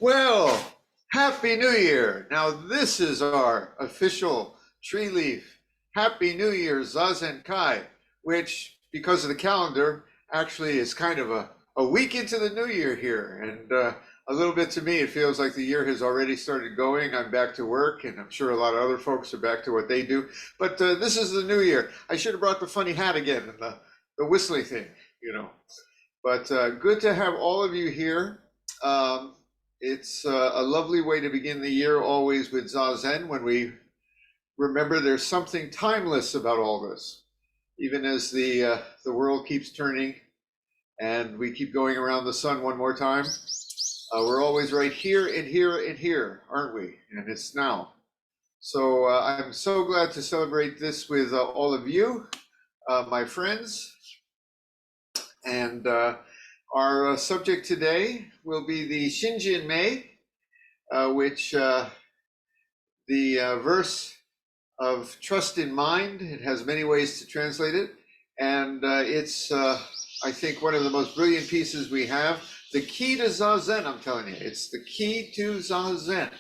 Well, Happy New Year. Now, this is our official Treeleaf Happy New Year ZAZENKAI, which, because of the calendar, actually is kind of a week into the new year here. And a little bit to me, it feels like the year has already started going. I'm back to work, and I'm sure a lot of other folks are back to what they do. But this is the new year. I should have brought the funny hat again and the whistling thing, you know. But good to have all of you here. It's a lovely way to begin the year, always with Zazen, when we remember there's something timeless about all this. Even as the world keeps turning and we keep going around the sun one more time, we're always right here and here and here, aren't we? And it's now. So I'm so glad to celebrate this with all of you, my friends. And our subject today will be the Shinjinmei, which the verse of trust in mind. It has many ways to translate it. And it's, I think, one of the most brilliant pieces we have. The key to Zazen, I'm telling you, it's the key to Zazen.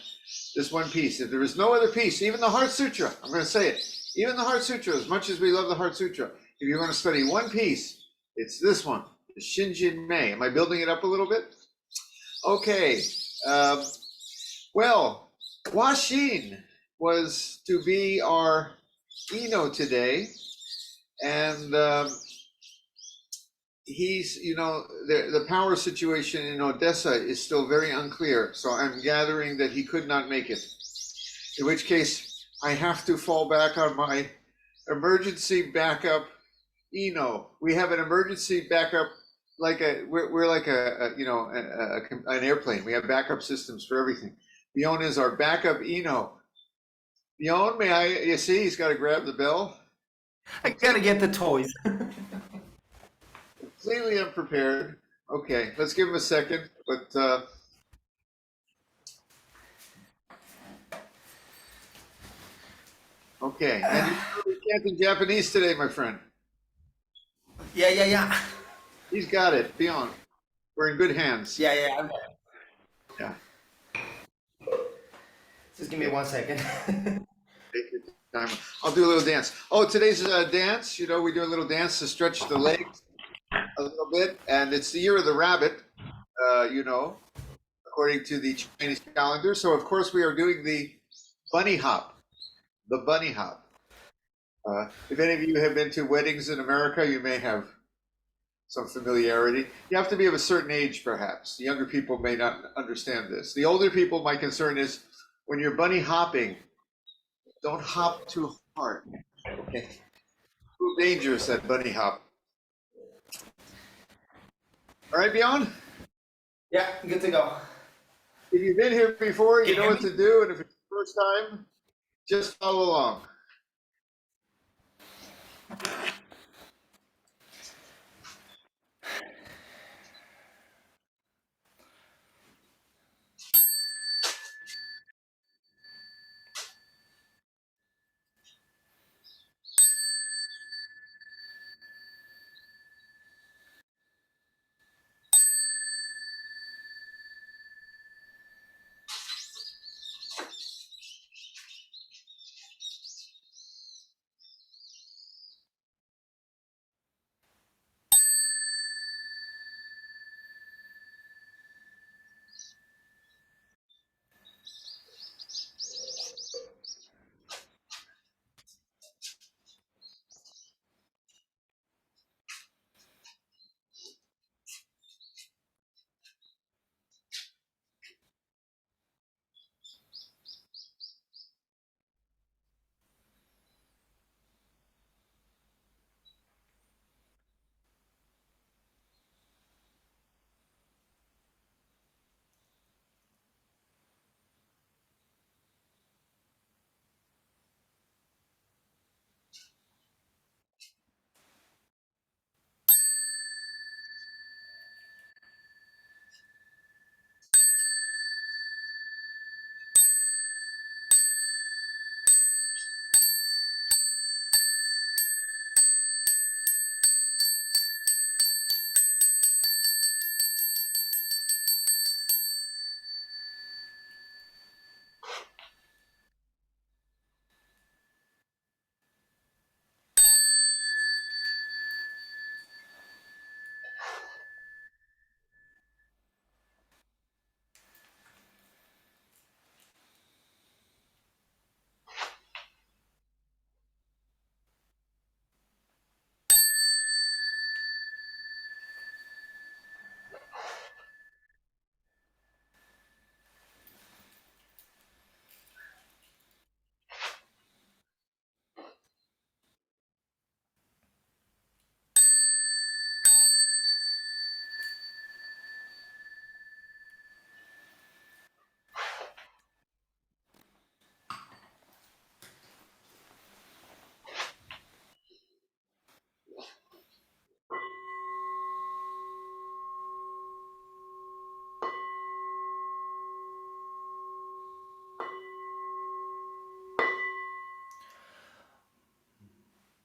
This one piece. If there is no other piece, even the Heart Sutra, I'm going to say it, even the Heart Sutra, as much as we love the Heart Sutra, if you're going to study one piece, it's this one, the Shinjinmei. Am I building it up a little bit? Okay. Well, Washin was to be our Ino today, and he's, you know, the power situation in Odessa is still very unclear, so I'm gathering that he could not make it. In which case, I have to fall back on my emergency backup Ino. We have an emergency backup, like we're like an airplane. We have backup systems for everything. Bjorn is our backup Ino. Bjorn, may I? You see, he's got to grab the bell. I gotta get the toys. Completely unprepared. Okay, let's give him a second. But okay, and you can't in Japanese today, my friend. Yeah. He's got it. Bjorn, we're in good hands. Yeah. Yeah. Just give me 1 second. Take your time. I'll do a little dance. Oh, today's dance. You know, we do a little dance to stretch the legs a little bit, and it's the year of the rabbit. You know, according to the Chinese calendar. So of course we are doing the bunny hop. The bunny hop. If any of you have been to weddings in America, you may have some familiarity. You have to be of a certain age, perhaps. The younger people may not understand this. The older people, my concern is when you're bunny hopping, don't hop too hard. Okay, too dangerous that bunny hop. All right, Bjorn. Yeah, good to go. If you've been here before, you Can you know hear what to do, and if it's the first time, just follow along.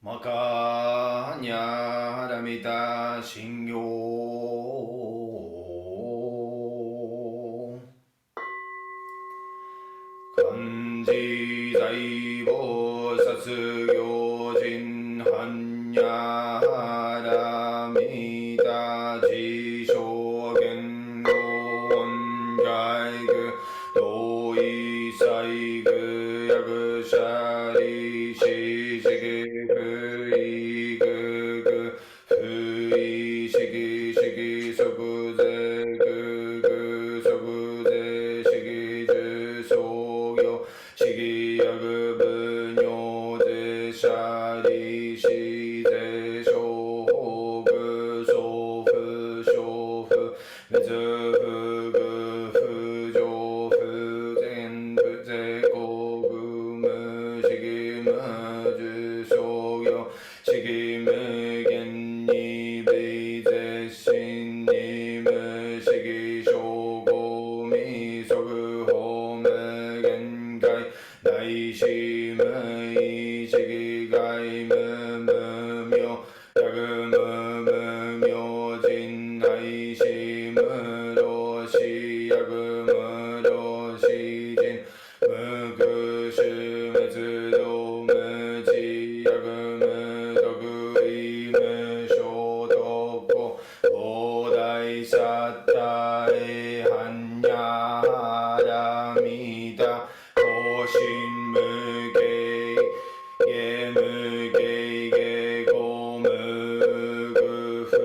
Makanya Shingyo Kanji Zaibo Satsugyo Hanya Haramita Jisho Gengo Onjaigu Doi Saigu Yakushari Shishigi Fuigu Fui Shigi Shigi Sokuze Gugu Sokuze Shigi Jusogyo Shigi Yagu Bunyo De Shari Shize Shogu Sofu Shofu Mizu Fugu Fujo Fuzen Fuze Kogu Mu Shigi Mu Jusogyo Shigi Mu Genni Bize Shinni Mu Shigi Shogo Mi Sogu Home Genkai Daishi Mei Shigi Gai Mu Mu Myo Yagu Mu Mu Myo Jin Aishi Mu Ro Shi Yagu Mu Ro Shi Jin Mu Gu Shu Metsu Do Mu Chi Yagu Mu Toku I Mu Sho Toko Bodai Satta E Hanya Haramita Hoshin Mu Gei Ge Mu Gei Ge Go Mu Gu Fu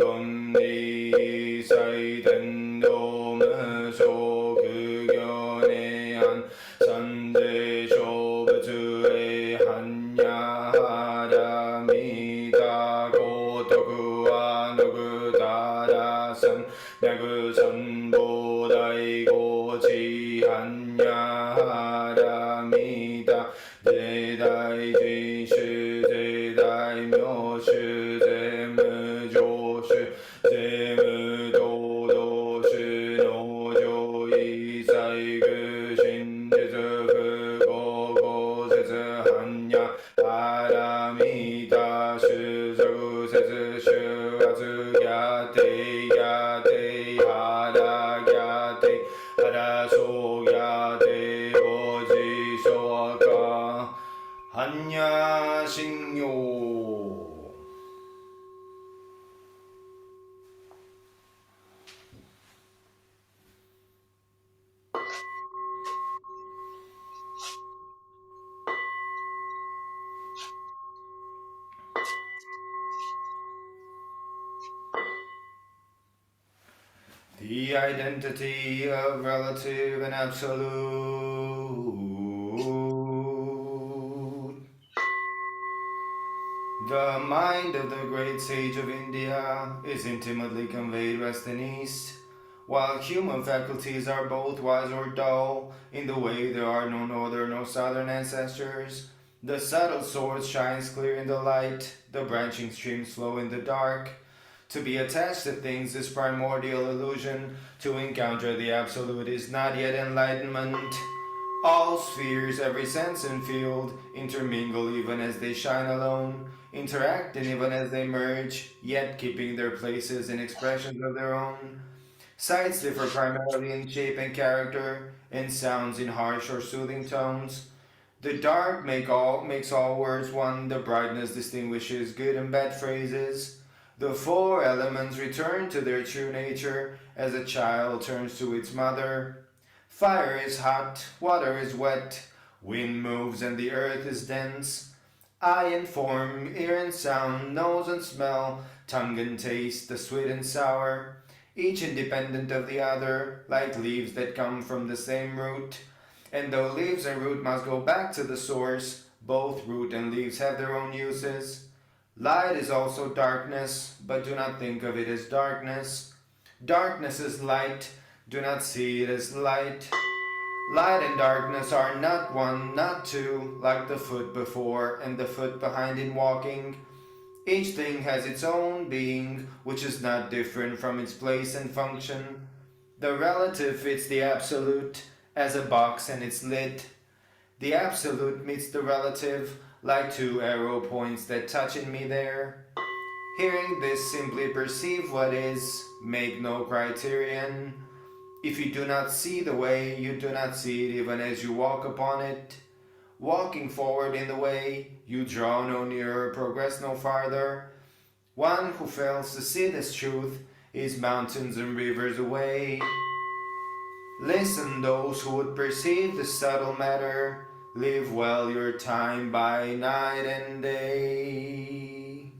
On Ni Sai Tendo Mu So Ku Gyo Ne An San De Sho Butsu E Hanya Haramita Go Toku Wa Nogu Tada San Nyagu San Bodai Go Chi Hanya Haramita Dedai Jishu Dedai Myoshu Zemu Joshu Zemu Dodo Shu No Jo Isai Gu Shinjitsu Fugo Go Setsu Hanya Haramita Shu Zogu Setsu Shu Atsu Gyate Gyate Hara Gyate Hara So Gyate Boji Shoaka Hanya Shingyo. The identity of relative and absolute. The mind of the great sage of India is intimately conveyed west and east, while human faculties are both wise or dull, in the way there are no northern nor southern ancestors. The subtle source shines clear in the light, the branching streams flow in the dark. To be attached to things is primordial illusion. To encounter the absolute is not yet enlightenment. All spheres, every sense and field, intermingle even as they shine alone, interacting even as they merge, yet keeping their places in expressions of their own. Sights differ primarily in shape and character, and sounds in harsh or soothing tones. The dark makes all words one, the brightness distinguishes good and bad phrases. The four elements return to their true nature as a child turns to its mother. Fire is hot, water is wet, wind moves and the earth is dense. Eye and form, ear and sound, nose and smell, tongue and taste, the sweet and sour, each independent of the other, like leaves that come from the same root. And though leaves and root must go back to the source, both root and leaves have their own uses. Light is also darkness, but do not think of it as darkness. Darkness is light, do not see it as light. Light and darkness are not one, not two, like the foot before and the foot behind in walking. Each thing has its own being, which is not different from its place and function. The relative fits the absolute as a box and its lid. The absolute meets the relative, like two arrow points that touch in me there. Hearing this, simply perceive what is, make no criterion. If you do not see the way, you do not see it even as you walk upon it. Walking forward in the way, you draw no nearer, progress no farther. One who fails to see this truth is mountains and rivers away. Listen, those who would perceive the subtle matter, live well your time by night and day.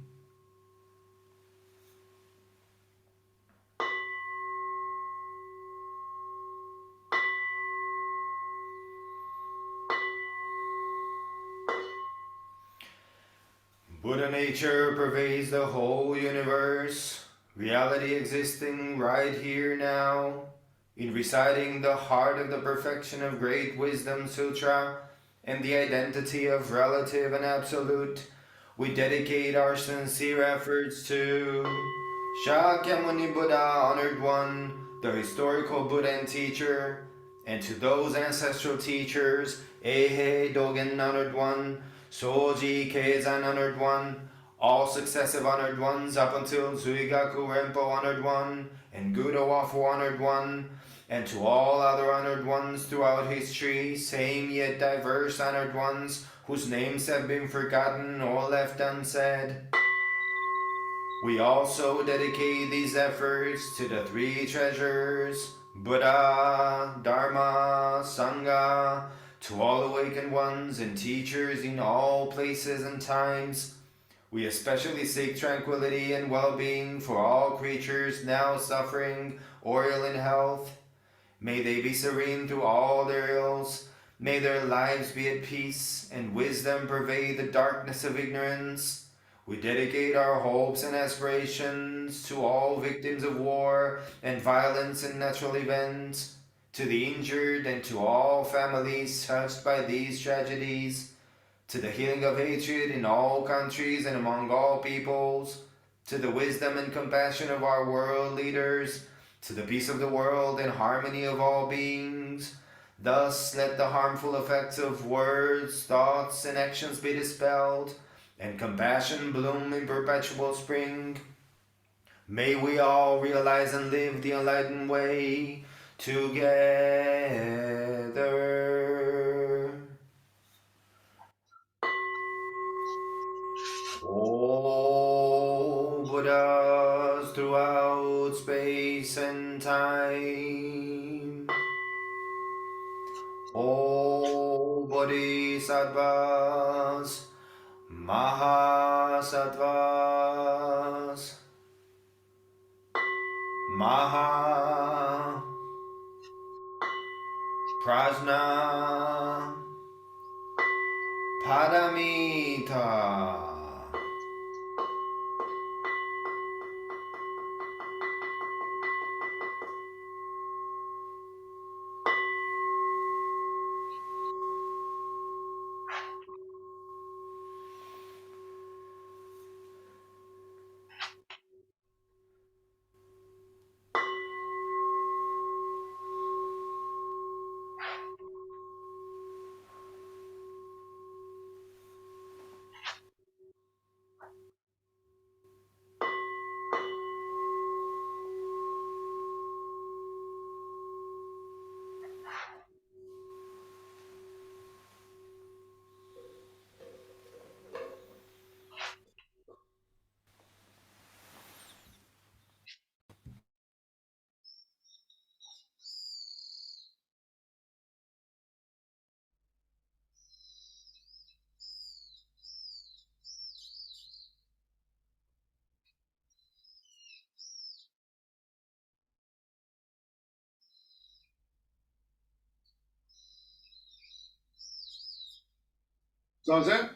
Buddha nature pervades the whole universe, reality existing right here now. In reciting the heart of the perfection of great wisdom sutra and the identity of relative and absolute, we dedicate our sincere efforts to Shakyamuni Buddha, honored one, the historical Buddha and teacher, and to those ancestral teachers, Eihei Dogen, honored one, Soji Keizan, honored one, all successive honored ones up until Zuigaku Rempo, honored one, and Gudo Wafu, honored one, and to all other honored ones throughout history, same yet diverse honored ones whose names have been forgotten or left unsaid. We also dedicate these efforts to the three treasures, Buddha, Dharma, Sangha, to all awakened ones and teachers in all places and times. We especially seek tranquility and well-being for all creatures now suffering or ill in health. May they be serene through all their ills. May their lives be at peace and wisdom pervade the darkness of ignorance. We dedicate our hopes and aspirations to all victims of war and violence and natural events, to the injured and to all families touched by these tragedies, to the healing of hatred in all countries and among all peoples, to the wisdom and compassion of our world leaders, to the peace of the world and harmony of all beings. Thus let the harmful effects of words, thoughts, and actions be dispelled, and compassion bloom in perpetual spring. May we all realize and live the enlightened way together. All Buddhas throughout space and time. All Bodhisattvas, Mahasattvas, Maha, Prajna, Paramita. Zazen?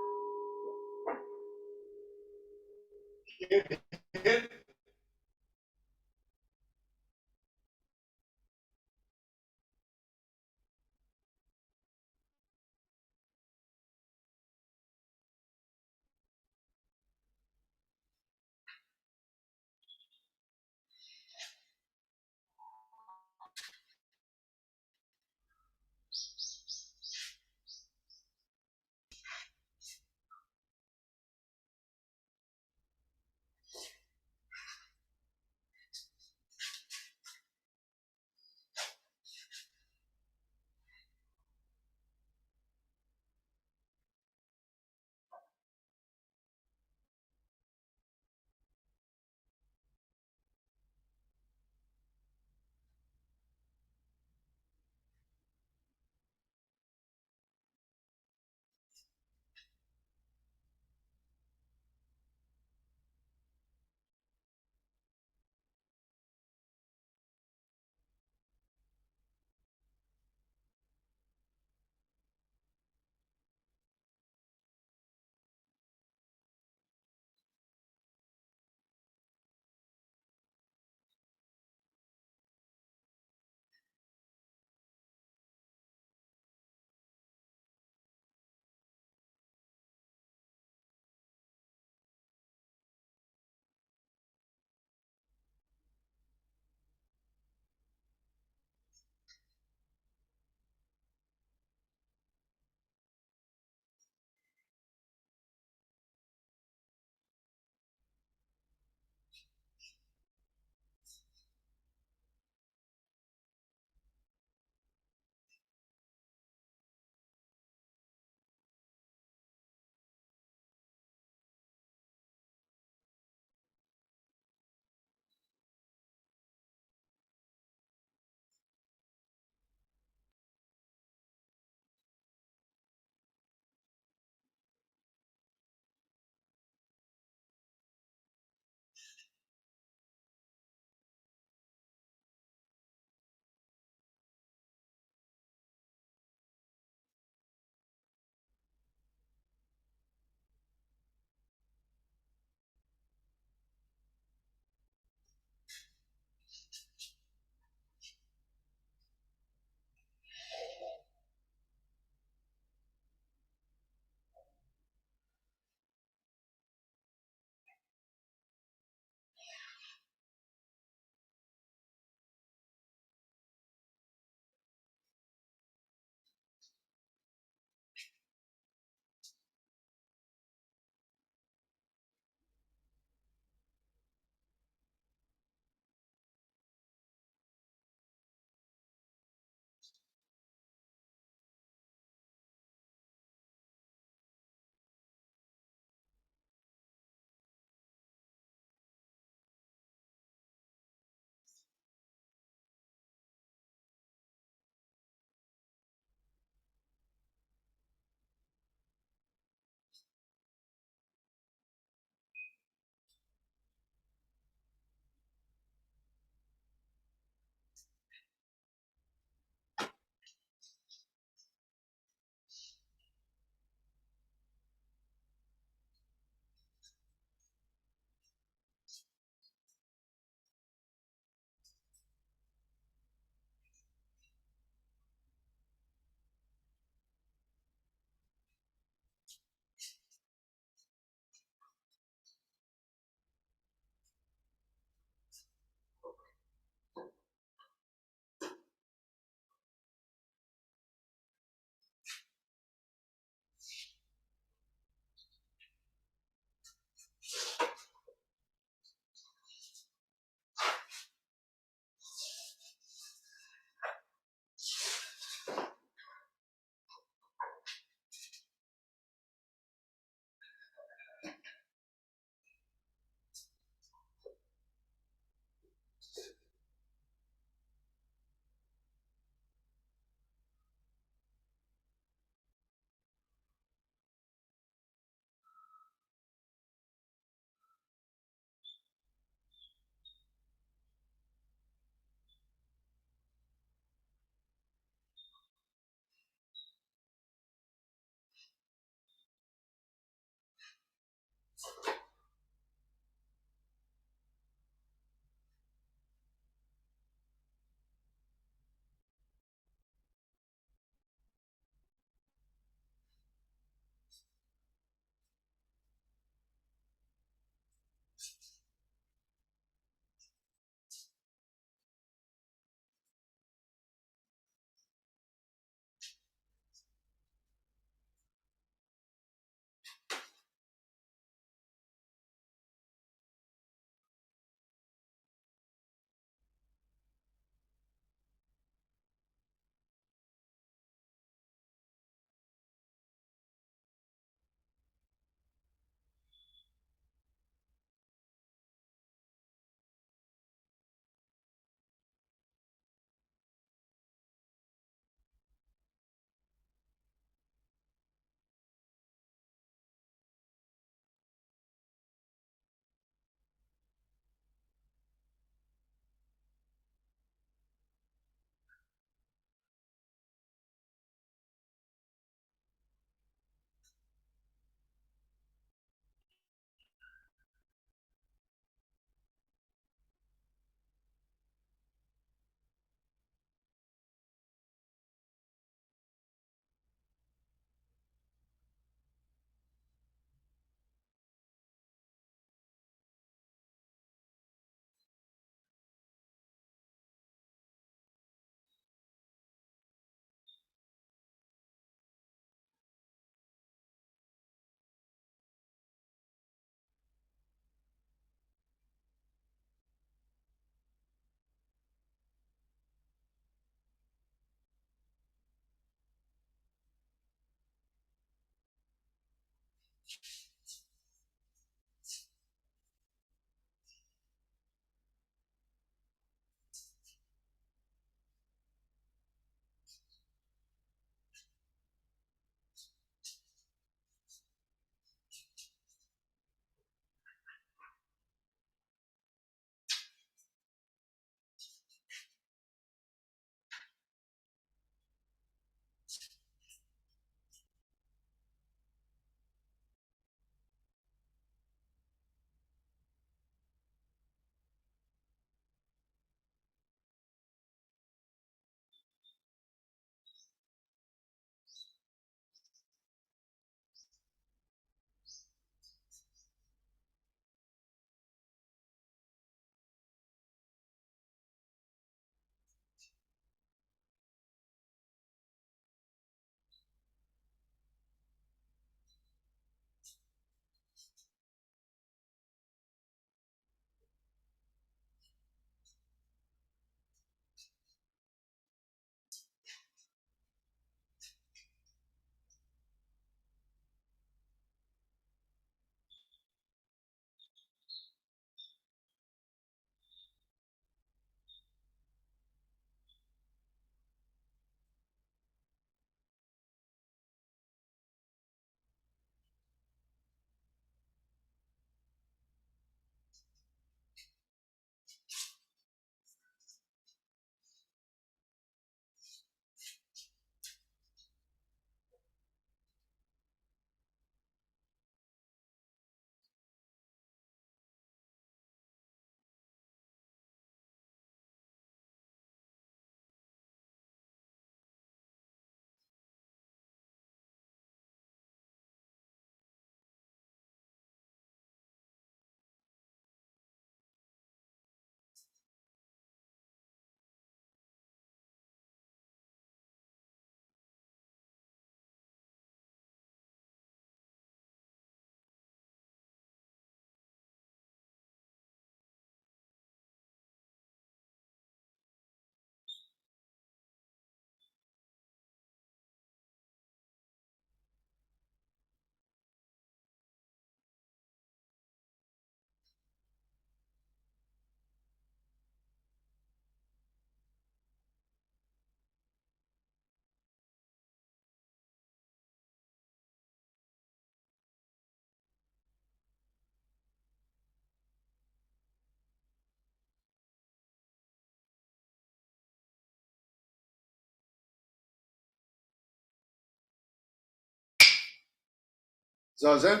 Zazen?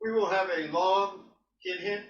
We will have a long Kinhin.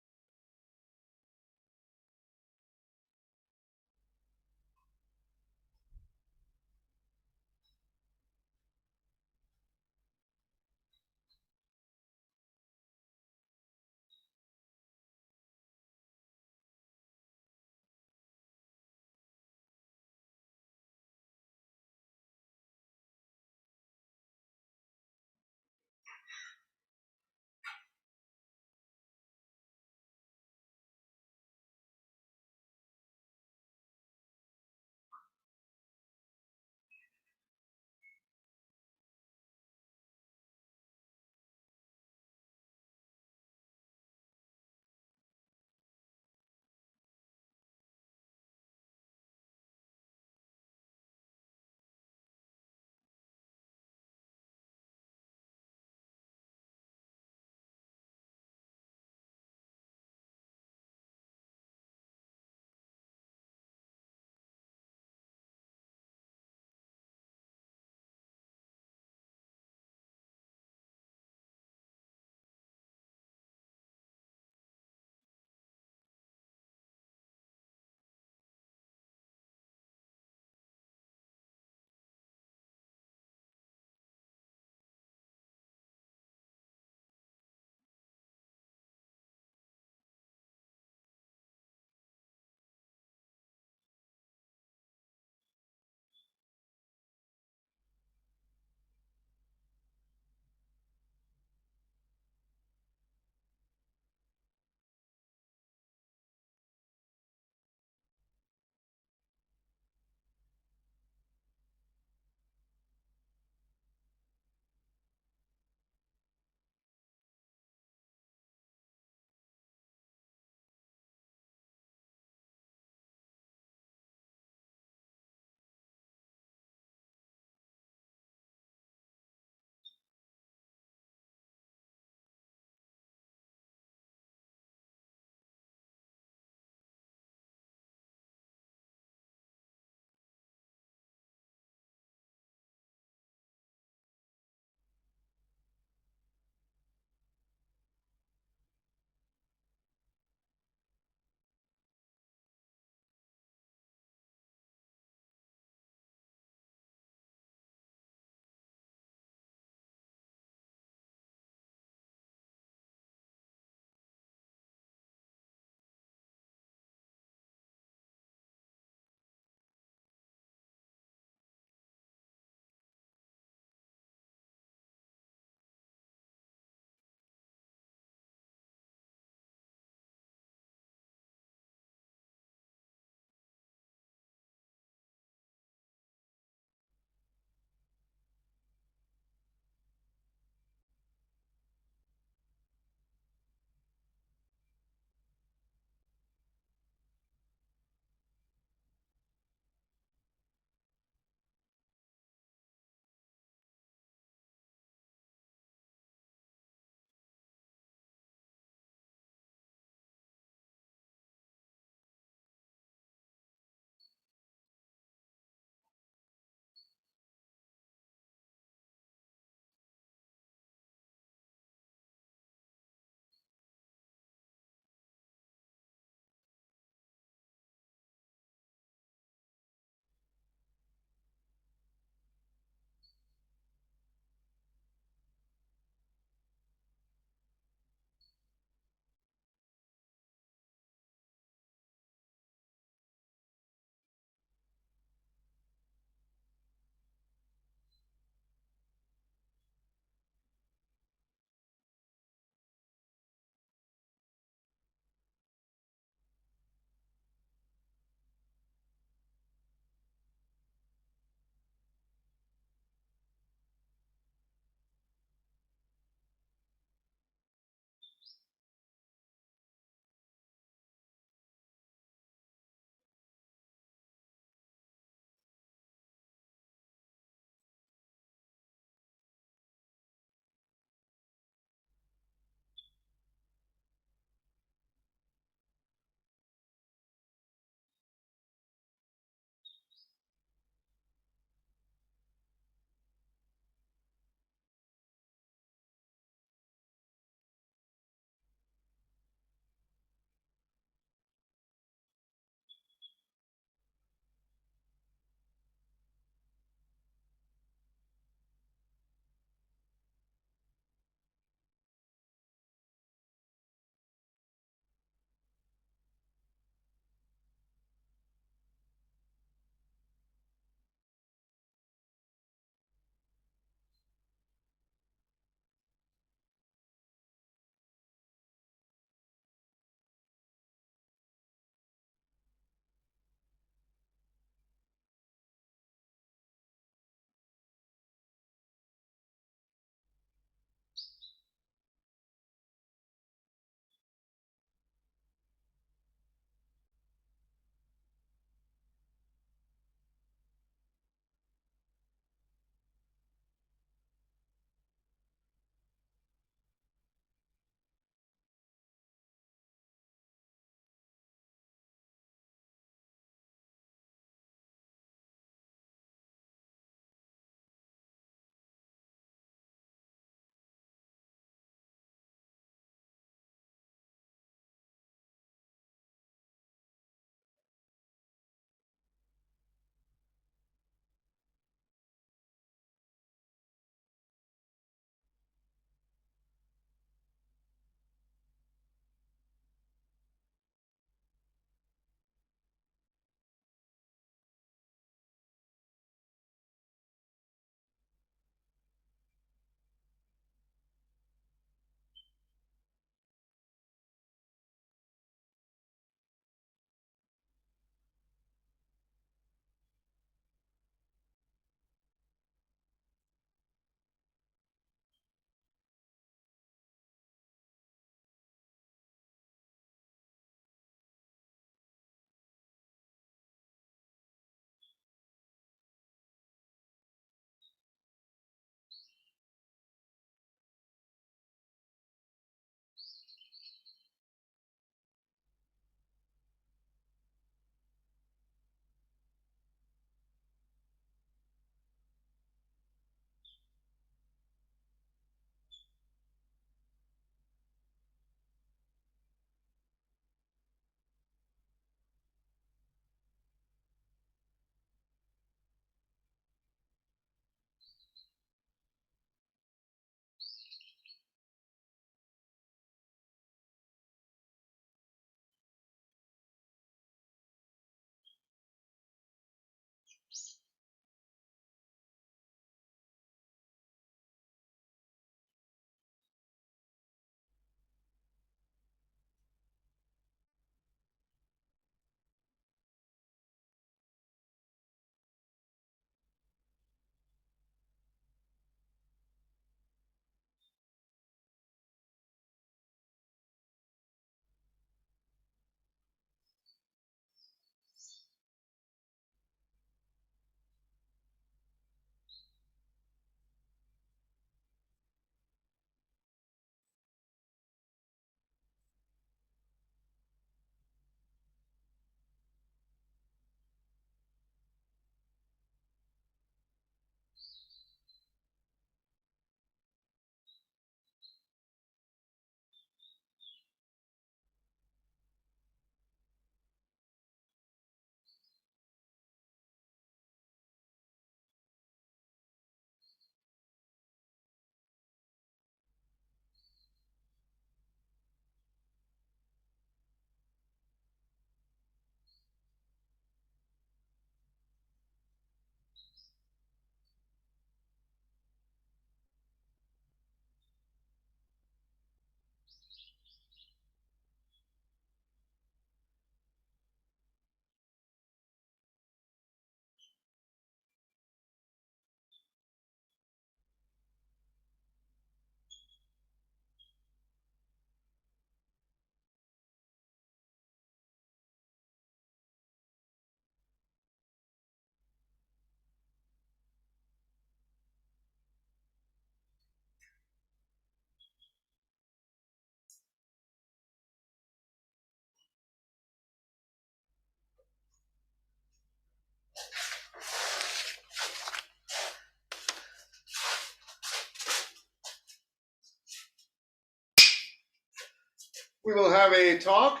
We will have a talk.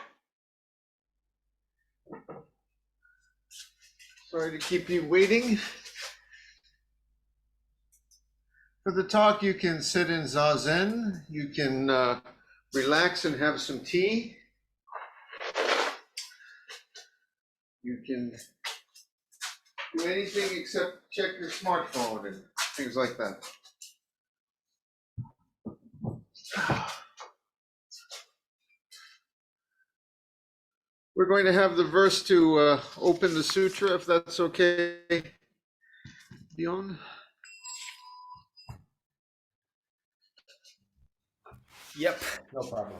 Sorry to keep you waiting. For the talk, you can sit in Zazen. You can relax and have some tea. You can do anything except check your smartphone and things like that. We're going to have the verse to open the sutra, if that's okay, Dion. Yep, no problem.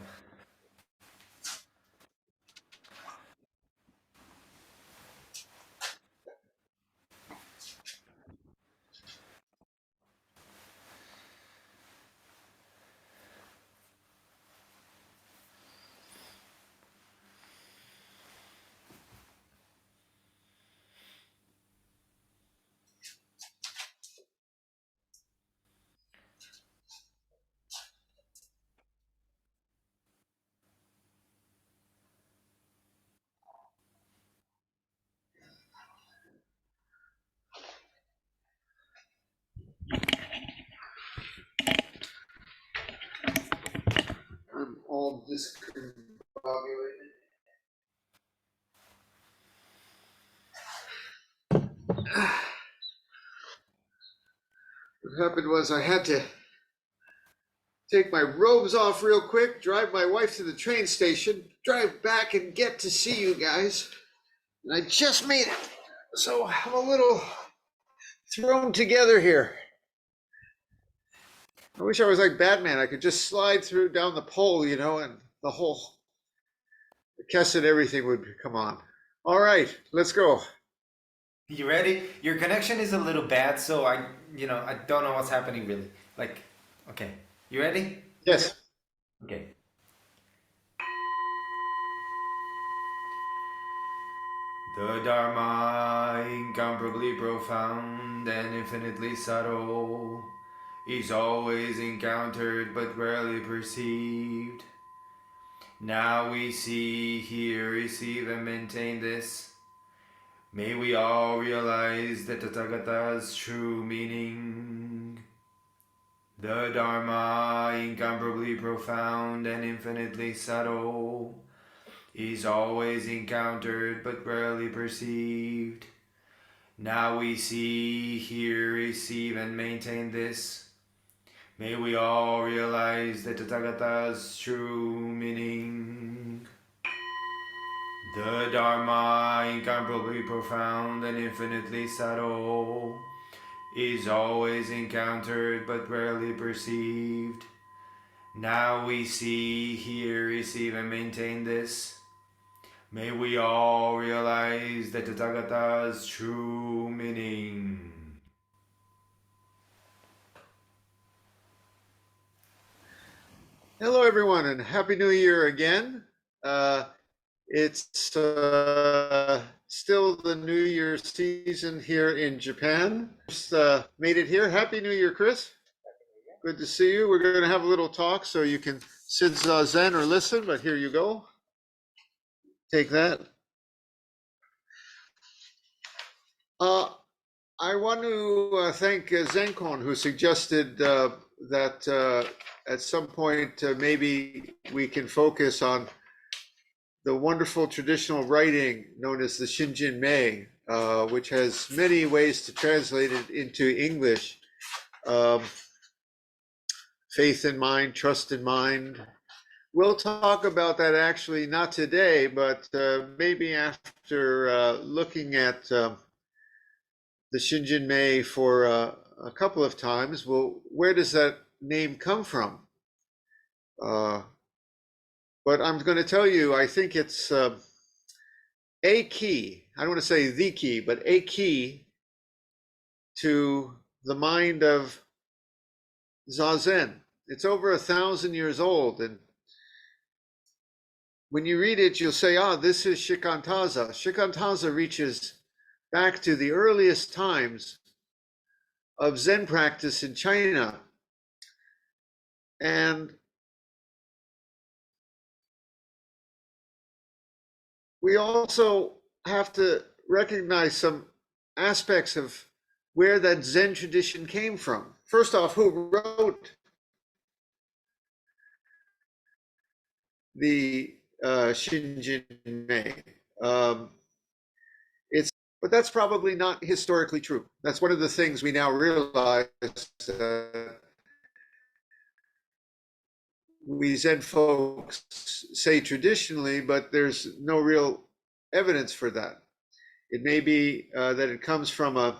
I'm all discombobulated. What happened was I had to take my robes off real quick, drive my wife to the train station, drive back and get to see you guys. And I just made it. So I'm a little thrown together here. I wish I was like Batman. I could just slide through down the pole, you know, and the Kess and everything would come on. All right, let's go. You ready? Your connection is a little bad, so I don't know what's happening really. Like, okay. You ready? Yes. Okay. The Dharma, incomparably profound and infinitely subtle, is always encountered but rarely perceived. Now we see, hear, receive, and maintain this. May we all realize the Tathagata's true meaning. The Dharma, incomparably profound and infinitely subtle, is always encountered but rarely perceived. Now we see, hear, receive, and maintain this. May we all realize the Tathagata's true meaning. The Dharma, incomparably profound and infinitely subtle, is always encountered but rarely perceived. Now we see, hear, receive, and maintain this. May we all realize the Tathagata's true meaning. Hello, everyone, and Happy New Year again. It's still the New Year season here in Japan. Just made it here. Happy New Year, Chris. Good to see you. We're going to have a little talk so you can sit Zazen or listen, but here you go. Take that. I want to thank Zenkon, who suggested that at some point maybe we can focus on the wonderful traditional writing known as the Shinjinmei, which has many ways to translate it into English. Faith in mind, trust in mind. We'll talk about that actually not today, but maybe after looking at the Shinjinmei for a couple of times. Well, where does that name come from? But I'm going to tell you, I think it's a key. I don't want to say the key, but a key to the mind of Zazen. It's over 1,000 years old, and when you read it, you'll say, this is Shikantaza. Shikantaza reaches back to the earliest times of Zen practice in China. And we also have to recognize some aspects of where that Zen tradition came from. First off, who wrote the Shinjinmei? But that's probably not historically true. That's one of the things we now realize we Zen folks say traditionally, but there's no real evidence for that. It may be that it comes from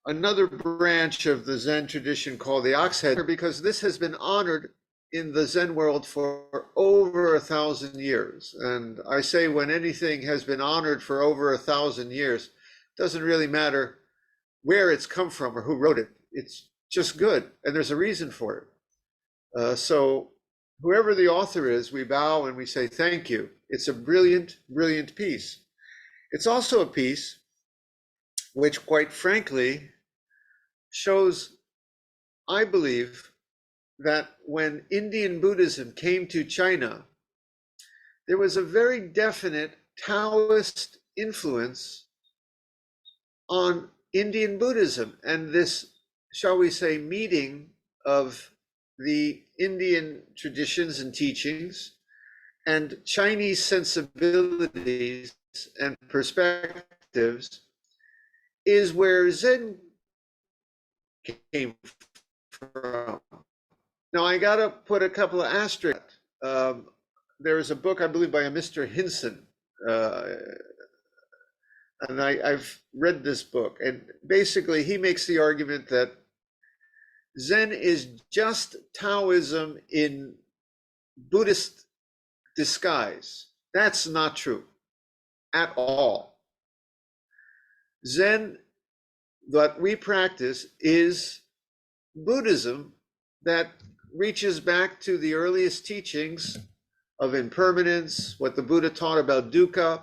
another branch of the Zen tradition called the Ox Head, because this has been honored in the Zen world for over 1,000 years. And I say when anything has been honored for over 1,000 years, it doesn't really matter where it's come from or who wrote it. It's just good, and there's a reason for it. So whoever the author is, we bow and we say thank you. It's a brilliant, brilliant piece. It's also a piece which, quite frankly, shows, I believe, that when Indian Buddhism came to China, there was a very definite Taoist influence on Indian Buddhism. And this, shall we say, meeting of the Indian traditions and teachings and Chinese sensibilities and perspectives is where Zen came from. Now, I got to put a couple of asterisks. There's a book, I believe, by a Mr. Hinson, and I've read this book, and basically he makes the argument that Zen is just Taoism in Buddhist disguise. That's not true at all. Zen that we practice is Buddhism that reaches back to the earliest teachings of impermanence, what the Buddha taught about dukkha,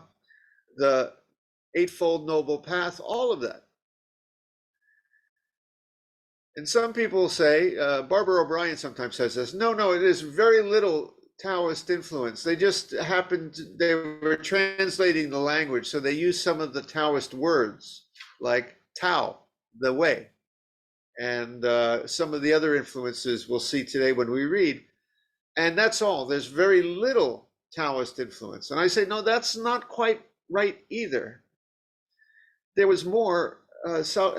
the Eightfold Noble Path, all of that. And some people say, Barbara O'Brien sometimes says this, no, it is very little Taoist influence. They just happened, they were translating the language, so they used some of the Taoist words, like Tao, the way, and some of the other influences we'll see today when we read. And that's all. There's very little Taoist influence. And I say, no, that's not quite right either. There was more,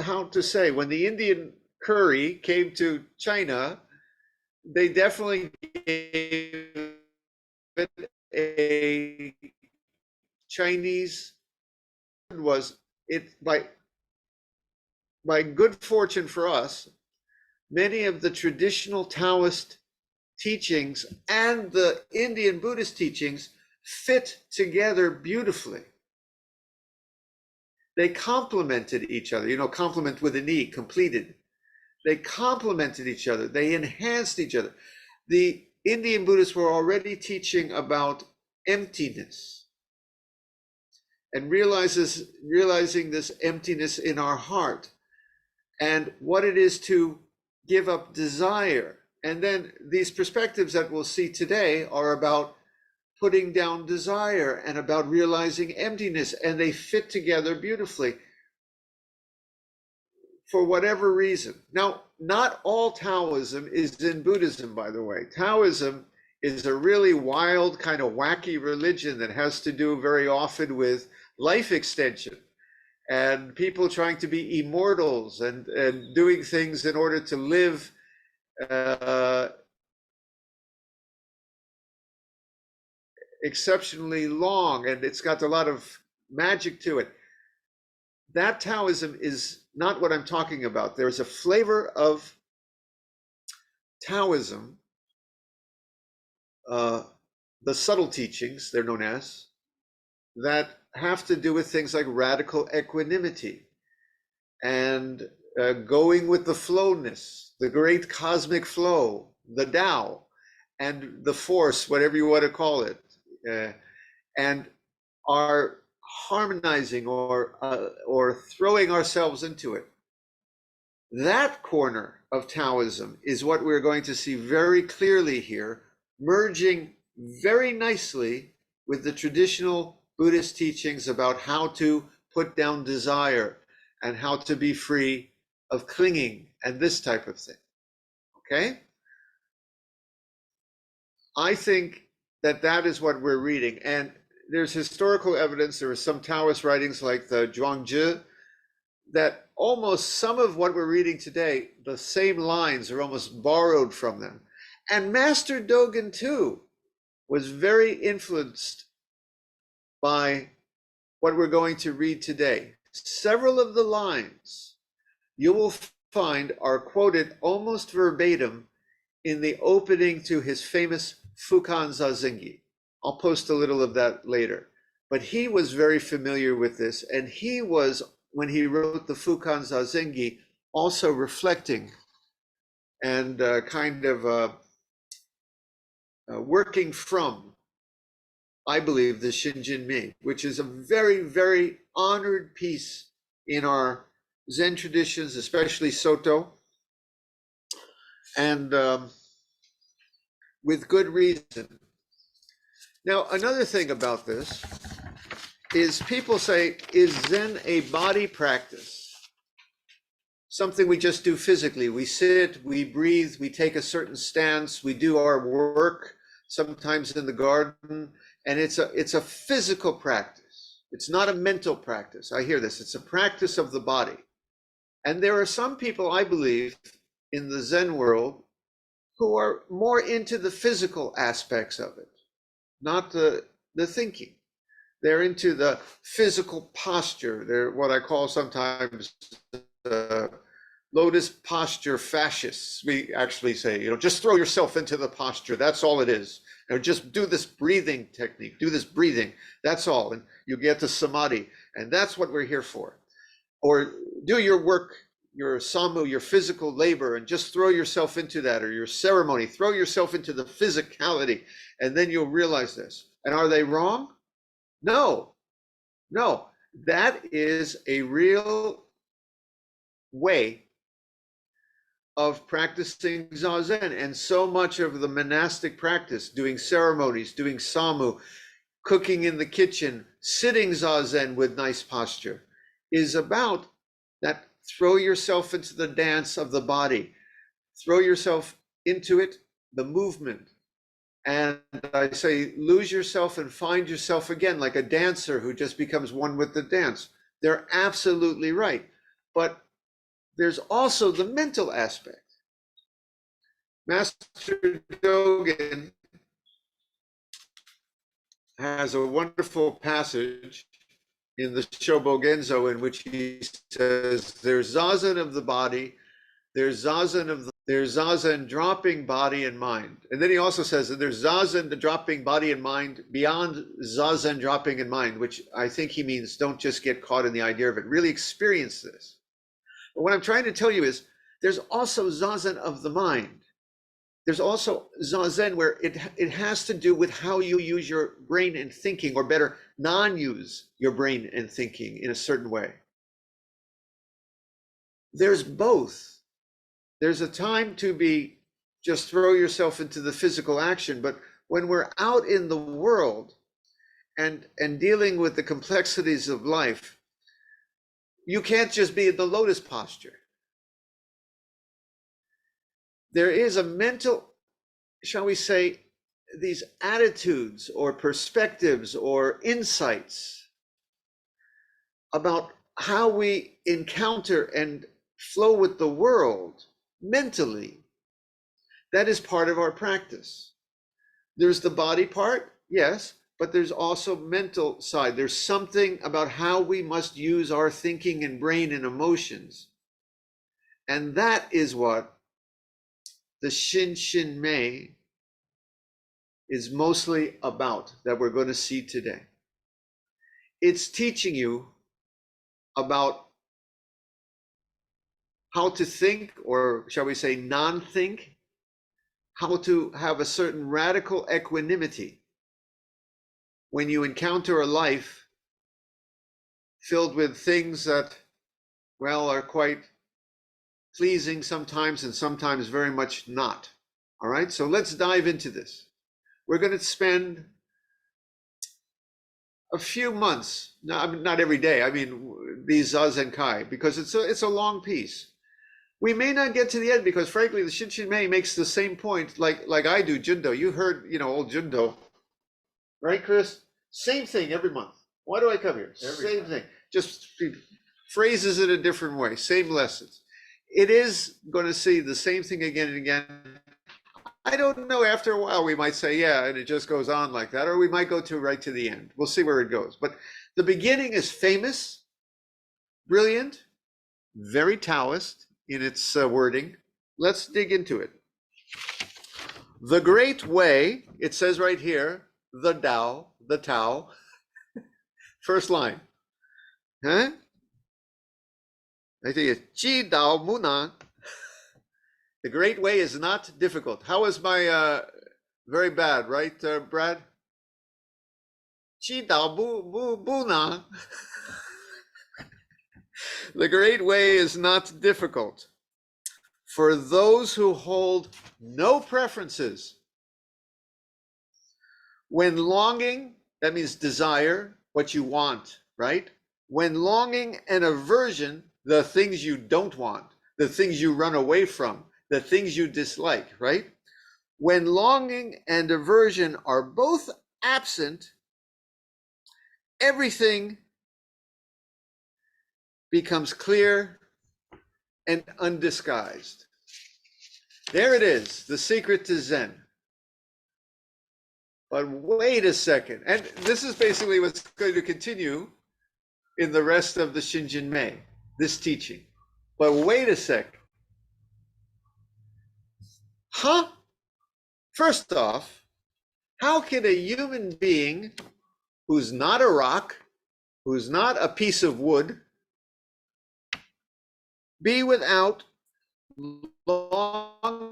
how to say, when the Indian curry came to China, they definitely gave it a Chinese, was it by good fortune for us, many of the traditional Taoist teachings and the Indian Buddhist teachings fit together beautifully. They complemented each other, complement with an E, completed. They complemented each other. They enhanced each other. The Indian Buddhists were already teaching about emptiness and realizing this emptiness in our heart and what it is to give up desire. And then these perspectives that we'll see today are about putting down desire and about realizing emptiness, and they fit together beautifully for whatever reason. Now, not all Taoism is in Buddhism, by the way. Taoism is a really wild, kind of wacky religion that has to do very often with life extension and people trying to be immortals and doing things in order to live exceptionally long, and it's got a lot of magic to it. That Taoism is not what I'm talking about. There's a flavor of Taoism, the subtle teachings, they're known as, that have to do with things like radical equanimity and going with the flowness, the great cosmic flow, the Tao, and the force, whatever you want to call it, and are harmonizing or throwing ourselves into it. That corner of Taoism is what we're going to see very clearly here, merging very nicely with the traditional Buddhist teachings about how to put down desire and how to be free of clinging and this type of thing. Okay? I think that that is what we're reading. And there's historical evidence. There are some Taoist writings like the Zhuangzi that almost some of what we're reading today, the same lines are almost borrowed from them. And Master Dogen, too, was very influenced by what we're going to read today. Several of the lines you will find are quoted almost verbatim in the opening to his famous Fukan Zazengi. I'll post a little of that later. But he was very familiar with this, and he was, when he wrote the Fukan Zazengi, also reflecting and working from, I believe, the Shinjinmei, which is a very, very honored piece in our Zen traditions, especially Soto, and with good reason. Now, another thing about this is people say, is Zen a body practice? Something we just do physically. We sit, we breathe, we take a certain stance, we do our work, sometimes in the garden, and it's a physical practice. It's not a mental practice. I hear this. It's a practice of the body. And there are some people, I believe, in the Zen world who are more into the physical aspects of it, not the thinking. They're into the physical posture. They're what I call sometimes lotus posture fascists. We actually say, just throw yourself into the posture. That's all it is. Just do this breathing technique, do this breathing. That's all. And you get to samadhi. And that's what we're here for. Or do your work, your samu, your physical labor, and just throw yourself into that, or your ceremony, throw yourself into the physicality, and then you'll realize this. And are they wrong? No, no. That is a real way of practicing Zazen, and so much of the monastic practice, doing ceremonies, doing samu, cooking in the kitchen, sitting Zazen with nice posture, is about that. Throw yourself into the dance of the body, throw yourself into it, the movement. And I say, lose yourself and find yourself again, like a dancer who just becomes one with the dance. They're absolutely right. But there's also the mental aspect. Master Dogen has a wonderful passage in the Shobogenzo in which he says, there's Zazen of the body, there's Zazen dropping body and mind. And then he also says that there's Zazen dropping body and mind beyond Zazen dropping in mind, which I think he means don't just get caught in the idea of it, really experience this. But what I'm trying to tell you is there's also Zazen of the mind. There's also Zazen where it has to do with how you use your brain and thinking, or better, non-use your brain and thinking in a certain way. There's both. There's a time to be just throw yourself into the physical action, but when we're out in the world and dealing with the complexities of life, you can't just be in the lotus posture. There is a mental, shall we say, these attitudes or perspectives or insights about how we encounter and flow with the world mentally. That is part of our practice. There's the body part, yes, but there's also mental side. There's something about how we must use our thinking and brain and emotions. And that is what the Shinjinmei is mostly about, that we're going to see today. It's teaching you about how to think, or shall we say non-think, how to have a certain radical equanimity when you encounter a life filled with things that, well, are quite pleasing sometimes and sometimes very much not. All right, so let's dive into this. We're going to spend a few months, not every day, I mean these ZAZENKAI, because it's a long piece. We may not get to the end because frankly the Shinjinmei makes the same point like I do Jundo. You heard, old Jundo, right, Chris? Same thing every month. Why do I come here? Same thing. Just phrases it a different way, same lessons. It is going to see the same thing again and again. I don't know, after a while we might say, yeah, and it just goes on like that, or we might go to right to the end. We'll see where it goes. But the beginning is famous, brilliant, very Taoist in its wording. Let's dig into it. The great way, it says right here, the Tao, the Tao. First line. Huh? I think it's Ji Dao Muna. The great way is not difficult. How is my very bad, right, Brad? Ji Dao Buna. The great way is not difficult for those who hold no preferences. When longing, that means desire, what you want, right? When longing and aversion, the things you don't want, the things you run away from, the things you dislike, right? When longing and aversion are both absent, everything becomes clear and undisguised. There it is, the secret to Zen. But wait a second, and this is basically what's going to continue in the rest of the Shinjinmei, this teaching. But wait a sec. Huh? First off, how can a human being who's not a rock, who's not a piece of wood, be without longings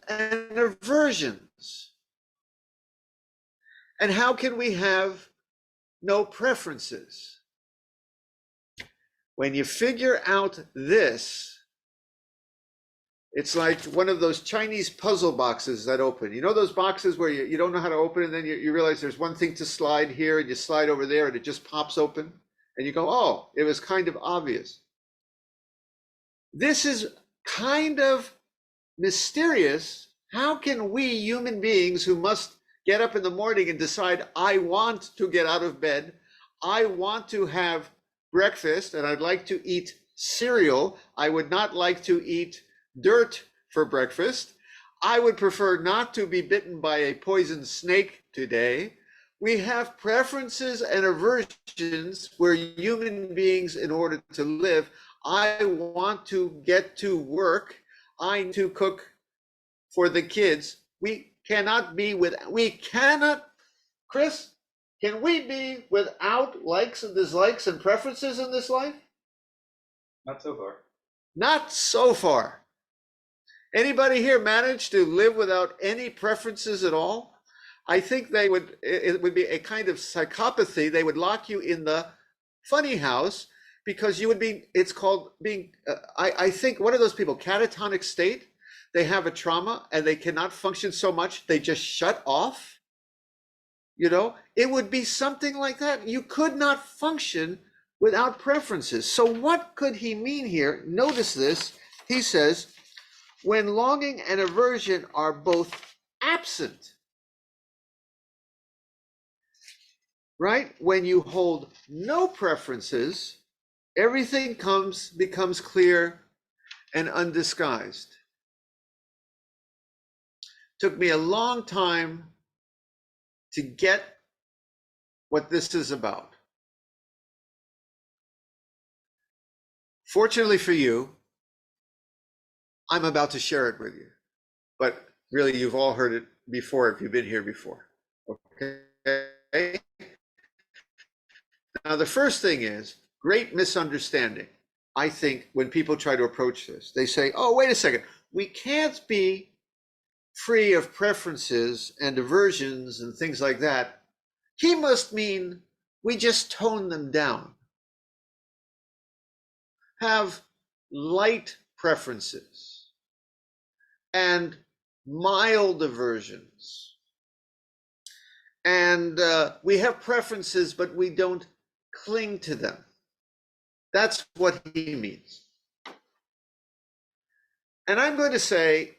and aversions? And how can we have no preferences? When you figure out this, it's like one of those Chinese puzzle boxes that open. You know those boxes where you don't know how to open, and then you realize there's one thing to slide here, and you slide over there, and it just pops open, and you go, oh, it was kind of obvious. This is kind of mysterious. How can we human beings who must get up in the morning and decide, I want to get out of bed, I want to have breakfast, and I'd like to eat cereal, I would not like to eat dirt for breakfast, I would prefer not to be bitten by a poison snake today. We have preferences and aversions. We're human beings in order to live. I want to get to work. I need to cook for the kids. We cannot, Chris, can we be without likes and dislikes and preferences in this life? Not so far. Not so far. Anybody here manage to live without any preferences at all? I think it would be a kind of psychopathy. They would lock you in the funny house because you would be, it's called being, I think, what are those people, catatonic state? They have a trauma and they cannot function so much, they just shut off. It would be something like that. You could not function without preferences. So what could he mean here? Notice this. He says, when longing and aversion are both absent, right? When you hold no preferences, everything becomes clear and undisguised. Took me a long time to get what this is about. Fortunately for you, I'm about to share it with you, but really you've all heard it before if you've been here before, okay? Now the first thing is great misunderstanding. I think when people try to approach this, they say, oh, wait a second, we can't be free of preferences and aversions and things like that. He must mean we just tone them down. Have light preferences and mild aversions And we have preferences, but we don't cling to them. That's what he means. And I'm going to say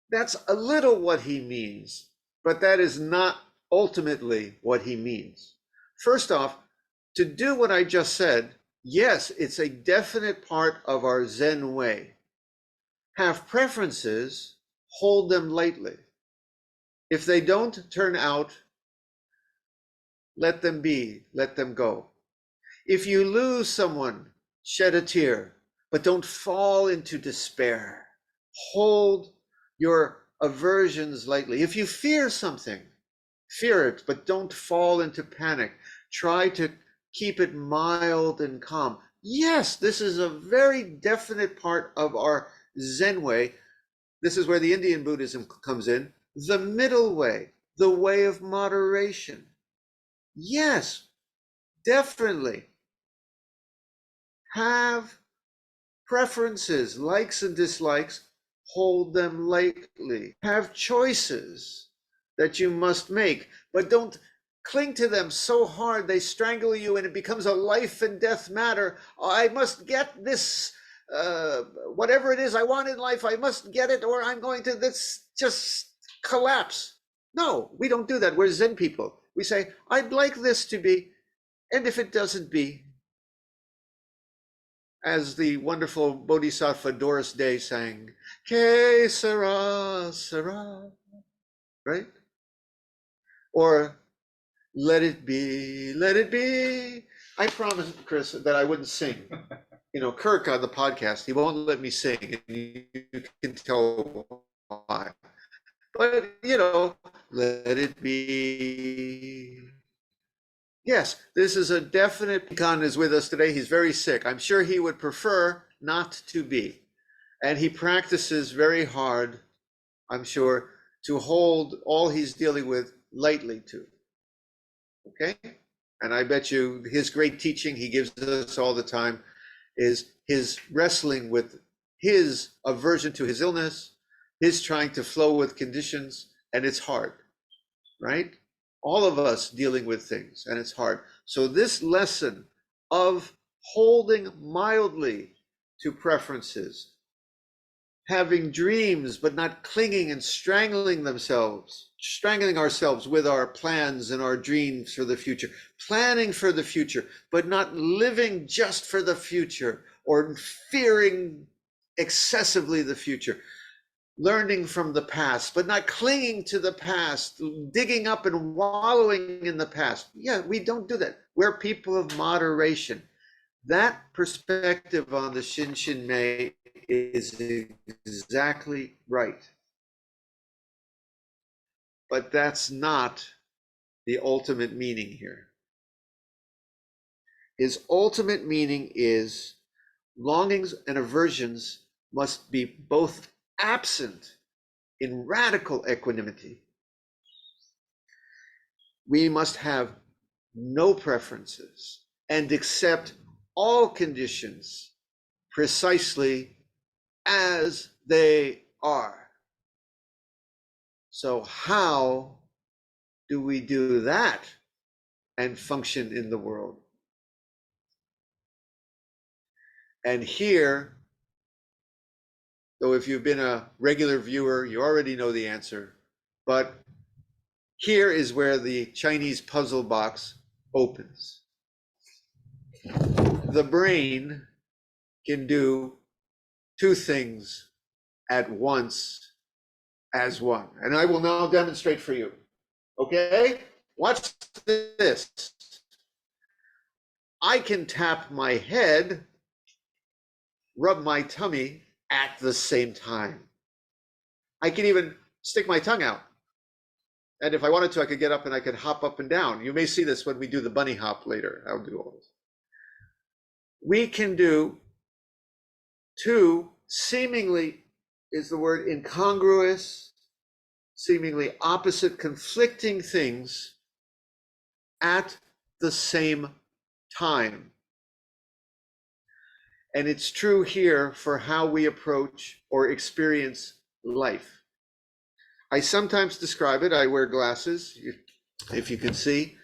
that's a little what he means, but that is not ultimately what he means. First off, to do what I just said, yes, it's a definite part of our Zen way. Have preferences, hold them lightly. If they don't turn out, let them be, let them go. If you lose someone, shed a tear, but don't fall into despair. Hold your aversions lightly. If you fear something, fear it, but don't fall into panic. Try to keep it mild and calm. Yes, this is a very definite part of our Zen way. This is where the Indian Buddhism comes in. The middle way, the way of moderation. Yes, definitely. Have preferences, likes and dislikes, hold them lightly. Have choices that you must make, but don't cling to them so hard they strangle you and it becomes a life and death matter. I must get this, whatever it is I want in life, I must get it or I'm going to this just collapse. No, we don't do that. We're Zen people. We say, I'd like this to be, and if it doesn't be, as the wonderful Bodhisattva Doris Day sang, Que sera, sera, right? Or let it be, let it be. I promised Chris that I wouldn't sing. You know, Kirk on the podcast, he won't let me sing, and you can tell why. But, you know, let it be. Yes, this is a definite. Kinhin is with us today. He's very sick. I'm sure he would prefer not to be. And he practices very hard, I'm sure, to hold all he's dealing with lightly too. Okay? And I bet you his great teaching he gives us all the time is his wrestling with his aversion to his illness, his trying to flow with conditions, and it's hard, right? All of us dealing with things, and it's hard. So this lesson of holding mildly to preferences, having dreams, but not clinging and strangling ourselves with our plans and our dreams for the future, planning for the future, but not living just for the future or fearing excessively the future. Learning from the past, but not clinging to the past, digging up and wallowing in the past. Yeah, we don't do that. We're people of moderation. That perspective on the Shinjinmei is exactly right. But that's not the ultimate meaning here. His ultimate meaning is longings and aversions must be both absent in radical equanimity. We must have no preferences and accept all conditions precisely as they are. So how do we do that and function in the world? And here, though if you've been a regular viewer, you already know the answer, but here is where the Chinese puzzle box opens. The brain can do two things at once as one. And I will now demonstrate for you. Okay? Watch this. I can tap my head, rub my tummy at the same time. I can even stick my tongue out. And if I wanted to, I could get up and I could hop up and down. You may see this when we do the bunny hop later. I'll do all this. We can do two seemingly, is the word incongruous, seemingly opposite, conflicting things at the same time. And it's true here for how we approach or experience life. I sometimes describe it, I wear glasses. if you can see.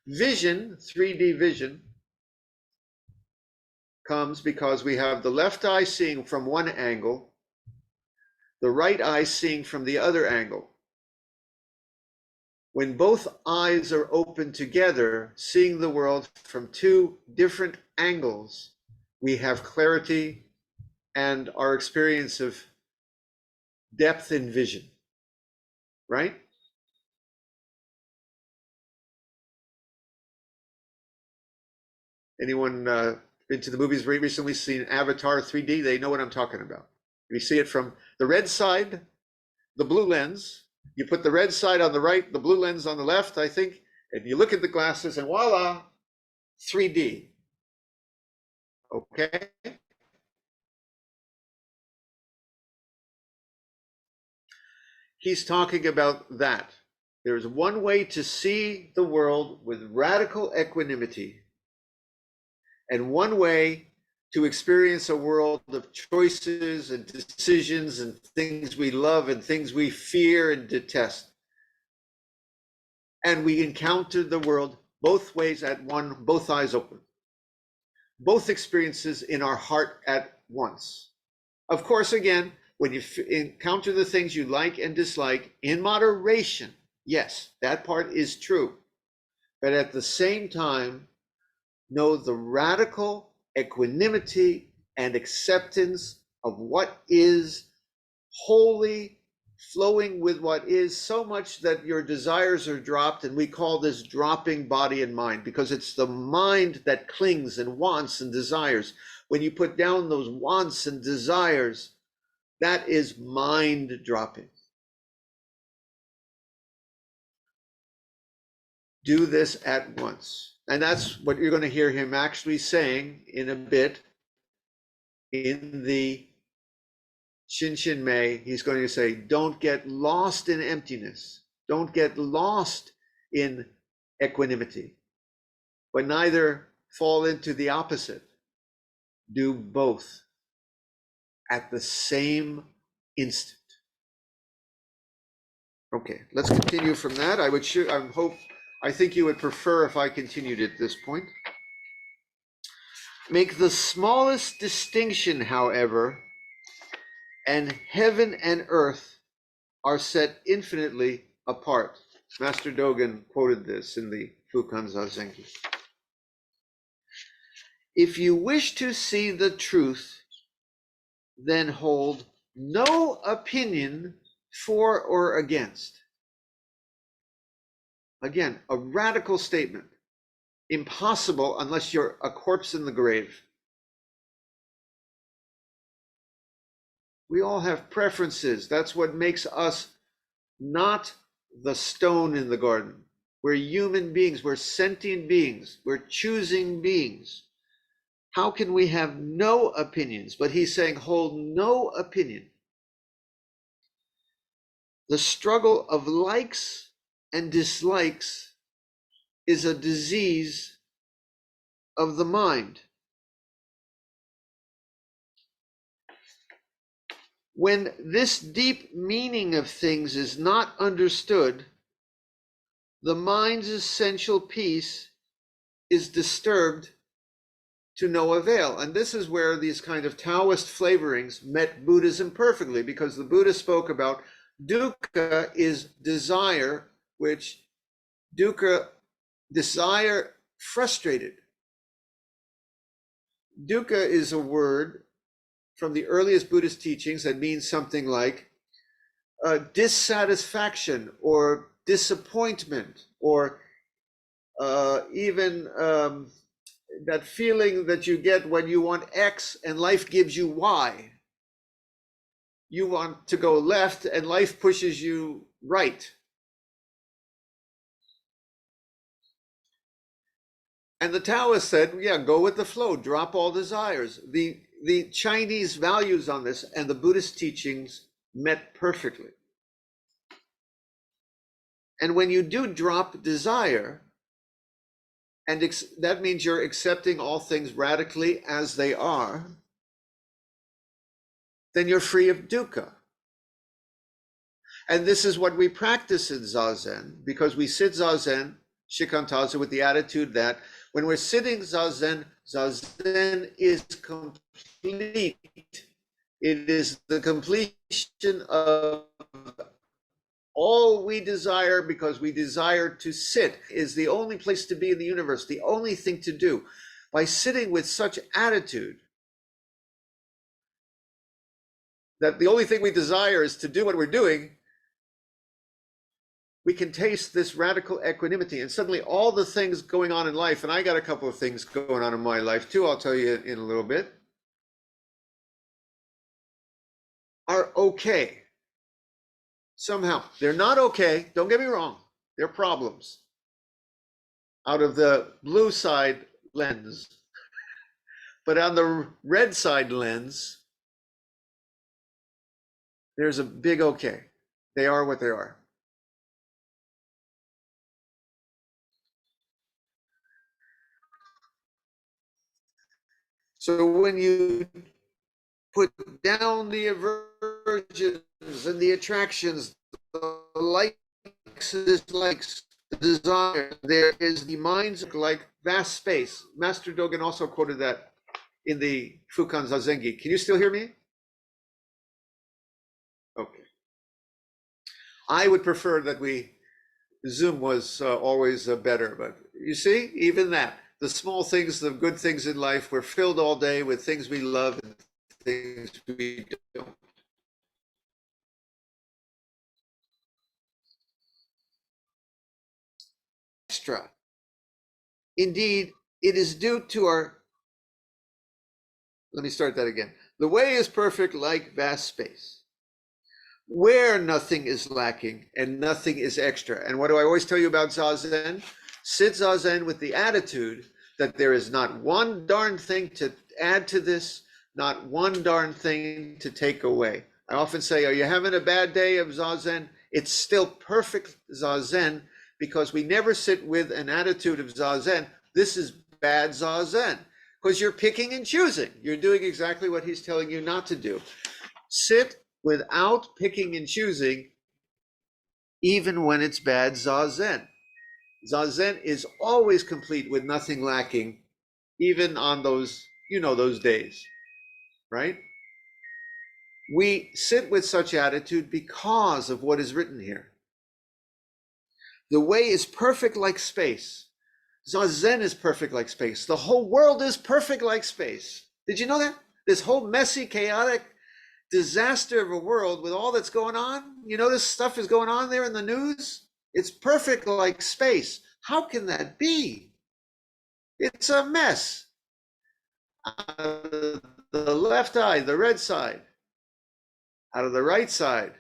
Vision, 3D vision, comes because we have the left eye seeing from one angle, the right eye seeing from the other angle. When both eyes are open together, seeing the world from two different angles, we have clarity and our experience of depth in vision, right? Anyone been to the movies recently, seen Avatar 3D? They know what I'm talking about. You see it from the red side, the blue lens. You put the red side on the right, the blue lens on the left, I think, and you look at the glasses and voila, 3D. Okay? He's talking about that. There's one way to see the world with radical equanimity, and one way to experience a world of choices and decisions and things we love and things we fear and detest. And we encounter the world both ways at one, both eyes open. Both experiences in our heart at once. Of course, again, when you encounter the things you like and dislike in moderation, yes, that part is true. But at the same time, know the radical equanimity and acceptance of what is, wholly flowing with what is, so much that your desires are dropped. And we call this dropping body and mind, because it's the mind that clings and wants and desires. When you put down those wants and desires, that is mind dropping. Do this at once. And that's what you're going to hear him actually saying in a bit in the Shinjinmei. He's going to say, don't get lost in emptiness. Don't get lost in equanimity, but neither fall into the opposite. Do both at the same instant. Okay, let's continue from that. I think you would prefer if I continued at this point. Make the smallest distinction, however, and heaven and earth are set infinitely apart. Master Dogen quoted this in the Fukan Zazenki. If you wish to see the truth, then hold no opinion for or against. Again, a radical statement. Impossible unless you're a corpse in the grave. We all have preferences. That's what makes us not the stone in the garden. We're human beings. We're sentient beings. We're choosing beings. How can we have no opinions? But he's saying, hold no opinion. The struggle of likes and dislikes is a disease of the mind. When this deep meaning of things is not understood, the mind's essential peace is disturbed to no avail. And this is where these kind of Taoist flavorings met Buddhism perfectly, because the Buddha spoke about dukkha is desire, which dukkha, desire frustrated. Dukkha is a word from the earliest Buddhist teachings that means something like dissatisfaction or disappointment, or even that feeling that you get when you want X and life gives you Y. You want to go left and life pushes you right. And the Taoists said, yeah, go with the flow, drop all desires. The Chinese values on this and the Buddhist teachings met perfectly. And when you do drop desire, and that means you're accepting all things radically as they are, then you're free of dukkha. And this is what we practice in Zazen, because we sit Zazen, Shikantaza, with the attitude that when we're sitting Zazen, Zazen is complete. It is the completion of all we desire, because we desire to sit is the only place to be in the universe, the only thing to do. By sitting with such attitude that the only thing we desire is to do what we're doing, we can taste this radical equanimity. And suddenly all the things going on in life, and I got a couple of things going on in my life too, I'll tell you in a little bit, are okay. Somehow. They're not okay, don't get me wrong, they're problems. Out of the blue side lens. But on the red side lens, there's a big okay. They are what they are. So when you put down the aversions and the attractions, the likes and dislikes, the desire, there is the mind's like vast space. Master Dogen also quoted that in the Fukan Zazengi. Can you still hear me? Okay. I would prefer that Zoom was always better, but you see, even that, the small things, the good things in life, we're filled all day with things we love and things we don't. Extra. Indeed, it is due to our, let me start that again. The way is perfect like vast space, where nothing is lacking and nothing is extra. And what do I always tell you about Zazen? Sit Zazen with the attitude that there is not one darn thing to add to this, not one darn thing to take away. I often say, are you having a bad day of Zazen? It's still perfect Zazen, because we never sit with an attitude of Zazen. This is bad Zazen, because you're picking and choosing. You're doing exactly what he's telling you not to do. Sit without picking and choosing, even when it's bad Zazen. Zazen is always complete with nothing lacking, even on those, those days, right? We sit with such attitude because of what is written here. The way is perfect like space. Zazen is perfect like space. The whole world is perfect like space. Did you know that? This whole messy, chaotic disaster of a world with all that's going on, this stuff is going on there in the news. It's perfect like space. How can that be? It's a mess. Out of the left eye, the red side. Out of the right side.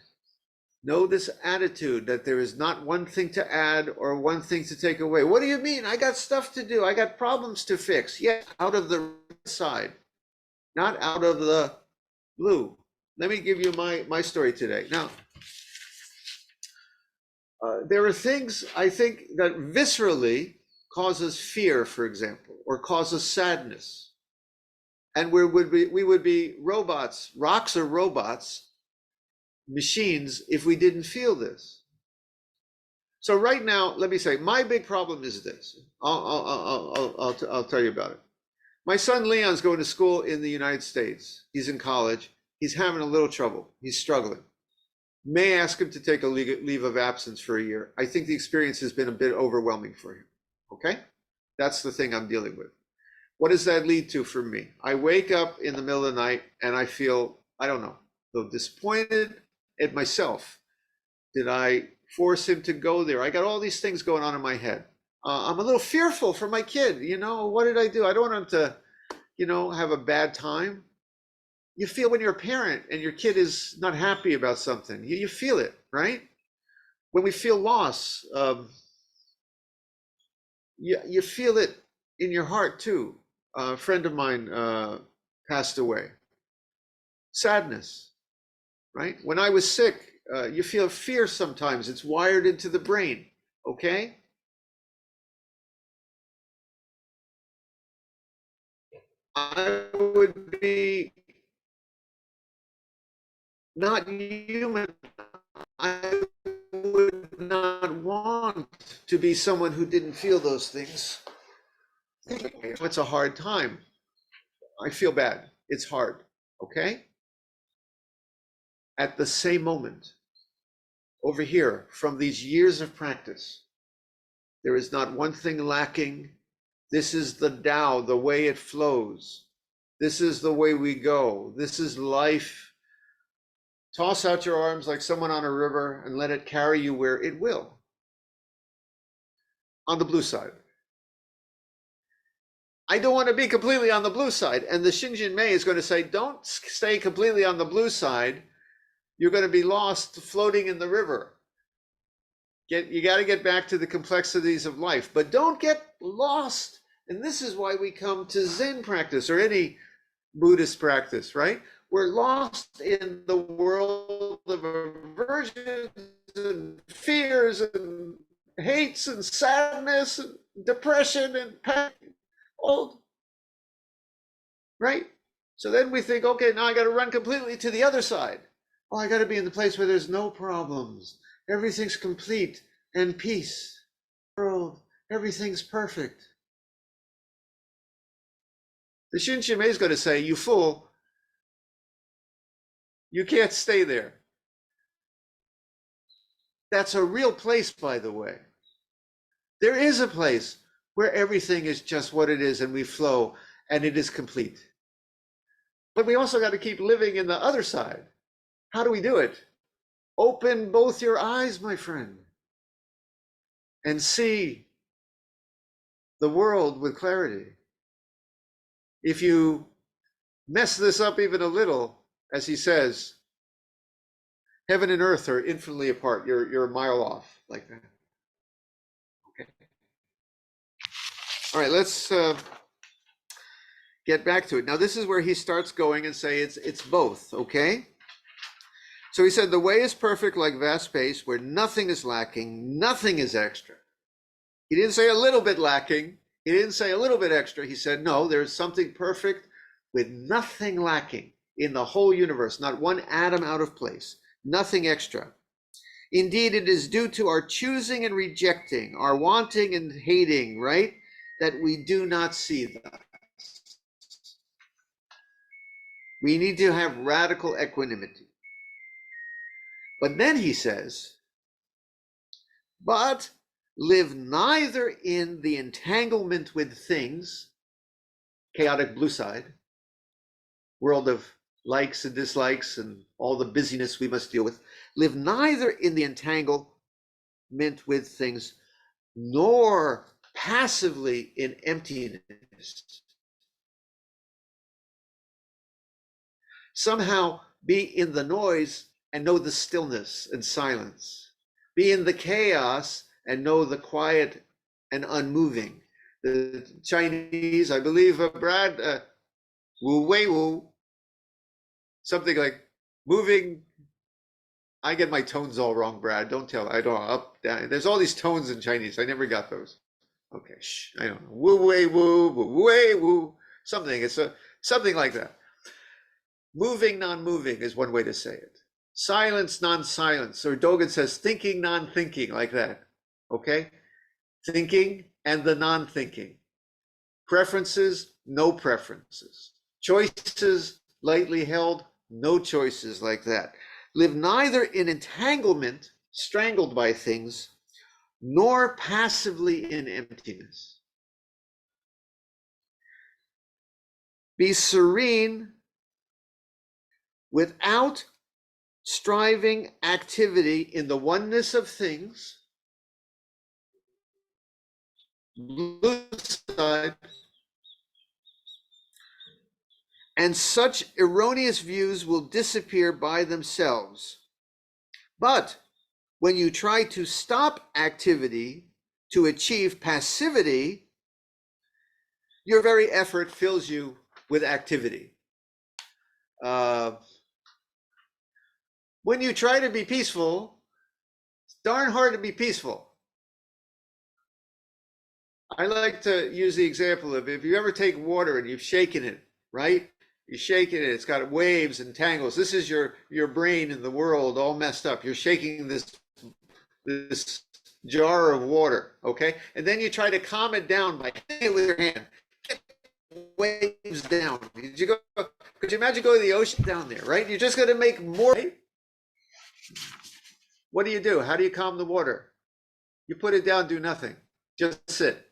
Know this attitude that there is not one thing to add or one thing to take away. What do you mean? I got stuff to do. I got problems to fix. Yes, out of the red side, not out of the blue. Let me give you my story today. Now, there are things I think that viscerally causes fear, for example, or causes sadness. And we would be robots, rocks or robots, machines, if we didn't feel this. So right now, let me say, my big problem is this. I'll tell you about it. My son Leon's going to school in the United States. He's in college. He's having a little trouble. He's struggling. May ask him to take a leave of absence for a year. I think the experience has been a bit overwhelming for him. Okay? That's the thing I'm dealing with. What does that lead to for me? I wake up in the middle of the night and I feel, I don't know, a little disappointed at myself. Did I force him to go there? I got all these things going on in my head. I'm a little fearful for my kid. What did I do? I don't want him to, have a bad time. You feel when you're a parent and your kid is not happy about something, you feel it, right? When we feel loss, you feel it in your heart too. A friend of mine passed away. Sadness, right? When I was sick, you feel fear sometimes. It's wired into the brain, okay? I would be not human I would not want to be someone who didn't feel those things. It's a hard time. I feel bad. It's hard. Okay? At the same moment, over here, from these years of practice, there is not one thing lacking. This is the Tao, the way it flows. This is the way we go. This is life. Toss out your arms like someone on a river and let it carry you where it will. On the blue side. I don't want to be completely on the blue side. And the Shinjinmei is going to say, don't stay completely on the blue side. You're going to be lost floating in the river. You got to get back to the complexities of life, but don't get lost. And this is why we come to Zen practice or any Buddhist practice, right? We're lost in the world of aversions and fears and hates and sadness and depression and pain. Old, right? So then we think, okay, now I got to run completely to the other side. Oh, I got to be in the place where there's no problems. Everything's complete and peace. World, everything's perfect. The Shinjinmei is going to say, you fool, you can't stay there. That's a real place, by the way. There is a place where everything is just what it is and we flow and it is complete. But we also got to keep living in the other side. How do we do it? Open both your eyes, my friend, and see the world with clarity. If you mess this up even a little, as he says, heaven and earth are infinitely apart. You're a mile off, like that. Okay. All right, let's get back to it. Now, this is where he starts going and say it's both, okay? So he said, the way is perfect like vast space where nothing is lacking, nothing is extra. He didn't say a little bit lacking. He didn't say a little bit extra. He said, no, there's something perfect with nothing lacking in the whole universe, not one atom out of place, nothing extra. Indeed, it is due to our choosing and rejecting, our wanting and hating, right, that we do not see that. We need to have radical equanimity. But then he says, but live neither in the entanglement with things, chaotic blue side, world of likes and dislikes and all the busyness we must deal with, live neither in the entanglement with things, nor passively in emptiness. Somehow be in the noise and know the stillness and silence. Be in the chaos and know the quiet and unmoving. The Chinese, I believe, Brad, wu wei wu, something like moving. I get my tones all wrong, Brad. Don't tell. I don't up, down. There's all these tones in Chinese. I never got those. Okay, shh. I don't know. Wu wei wu, wu wei wu. Something. It's something like that. Moving, non-moving is one way to say it. Silence, non-silence. Or Dogen says thinking, non-thinking, like that. Okay? Thinking and the non-thinking. Preferences, no preferences. Choices, lightly held, no choices, like that. Live neither in entanglement, strangled by things, nor passively in emptiness. Be serene without striving activity in the oneness of things. Blue side. And such erroneous views will disappear by themselves. But when you try to stop activity to achieve passivity, your very effort fills you with activity. When you try to be peaceful, it's darn hard to be peaceful. I like to use the example of if you ever take water and you've shaken it, right? You're shaking it. It's got waves and tangles. This is your brain in the world all messed up. You're shaking this jar of water, okay? And then you try to calm it down by hitting it with your hand. Get waves down. Could you imagine going to the ocean down there, right? You're just going to make more. Right? What do? How do you calm the water? You put it down, do nothing. Just sit.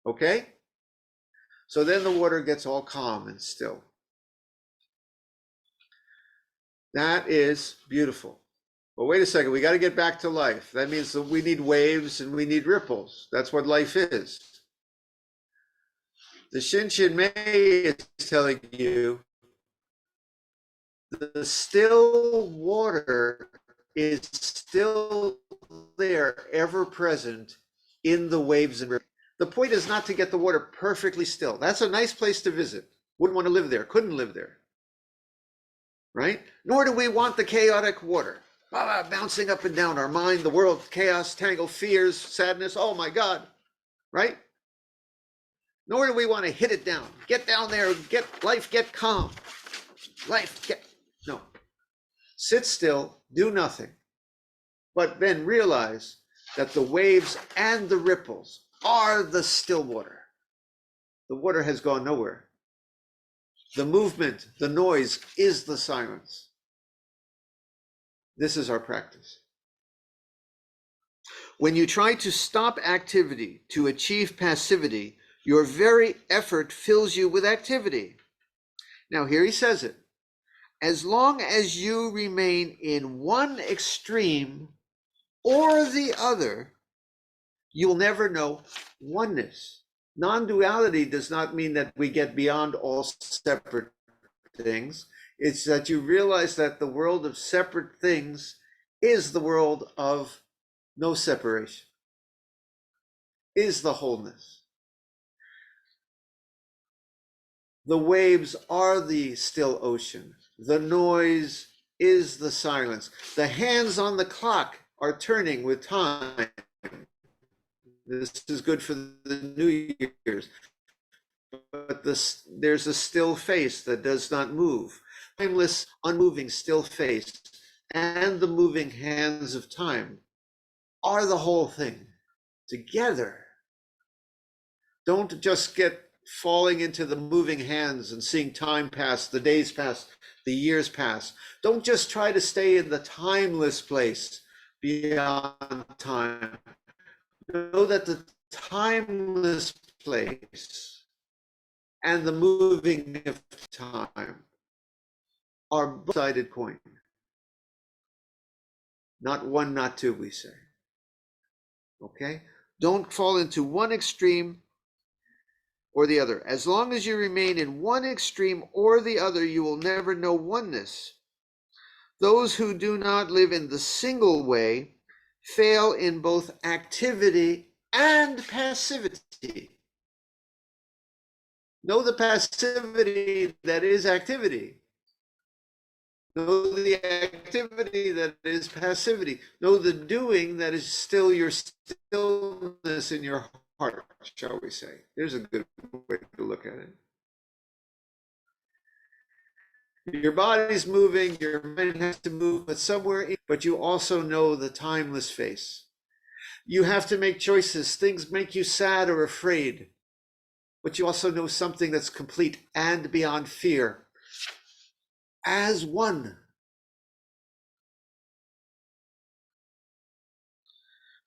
Okay? So then the water gets all calm and still. That is beautiful. But wait a second, we got to get back to life. That means that we need waves and we need ripples. That's what life is. The Shinjinmei is telling you the still water is still there, ever present in the waves and rivers. The point is not to get the water perfectly still. That's a nice place to visit. Wouldn't want to live there, couldn't live there. Right? Nor do we want the chaotic water. Bouncing up and down our mind, the world, chaos, tangle, fears, sadness. Oh my God. Right? Nor do we want to hit it down. Get down there, get calm. No. Sit still, do nothing. But then realize that the waves and the ripples are the still water. The water has gone nowhere. The movement, the noise is the silence. This is our practice. When you try to stop activity to achieve passivity, your very effort fills you with activity. Now here he says it. As long as you remain in one extreme or the other, you'll never know oneness. Non-duality does not mean that we get beyond all separate things. It's that you realize that the world of separate things is the world of no separation, is the wholeness. The waves are the still ocean. The noise is the silence. The hands on the clock are turning with time. This is good for the New Year's. But there's a still face that does not move. Timeless, unmoving, still face and the moving hands of time are the whole thing together. Don't just get falling into the moving hands and seeing time pass, the days pass, the years pass. Don't just try to stay in the timeless place beyond time. Know that the timeless place and the moving of time are both-sided coin. Not one, not two, we say. Okay? Don't fall into one extreme or the other. As long as you remain in one extreme or the other, you will never know oneness. Those who do not live in the single way fail in both activity and passivity. Know the passivity that is activity. Know the activity that is passivity. Know the doing that is still your stillness in your heart, shall we say. There's a good way to look at it. Your body's moving, your mind has to move, but you also know the timeless face. You have to make choices. Things make you sad or afraid, but you also know something that's complete and beyond fear. As one.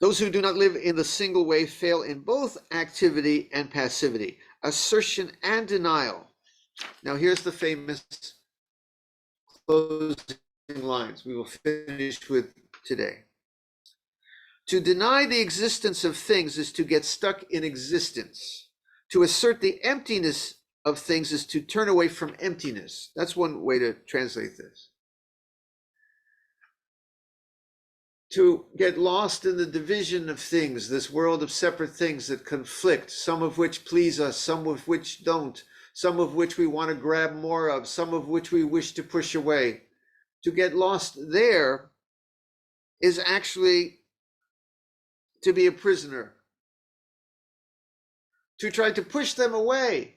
Those who do not live in the single way fail in both activity and passivity, assertion and denial. Now here's the famous closing lines we will finish with today. To deny the existence of things is to get stuck in existence. To assert the emptiness of things is to turn away from emptiness. That's one way to translate this. To get lost in the division of things, this world of separate things that conflict, some of which please us, some of which don't, some of which we want to grab more of, some of which we wish to push away. To get lost there is actually to be a prisoner. To try to push them away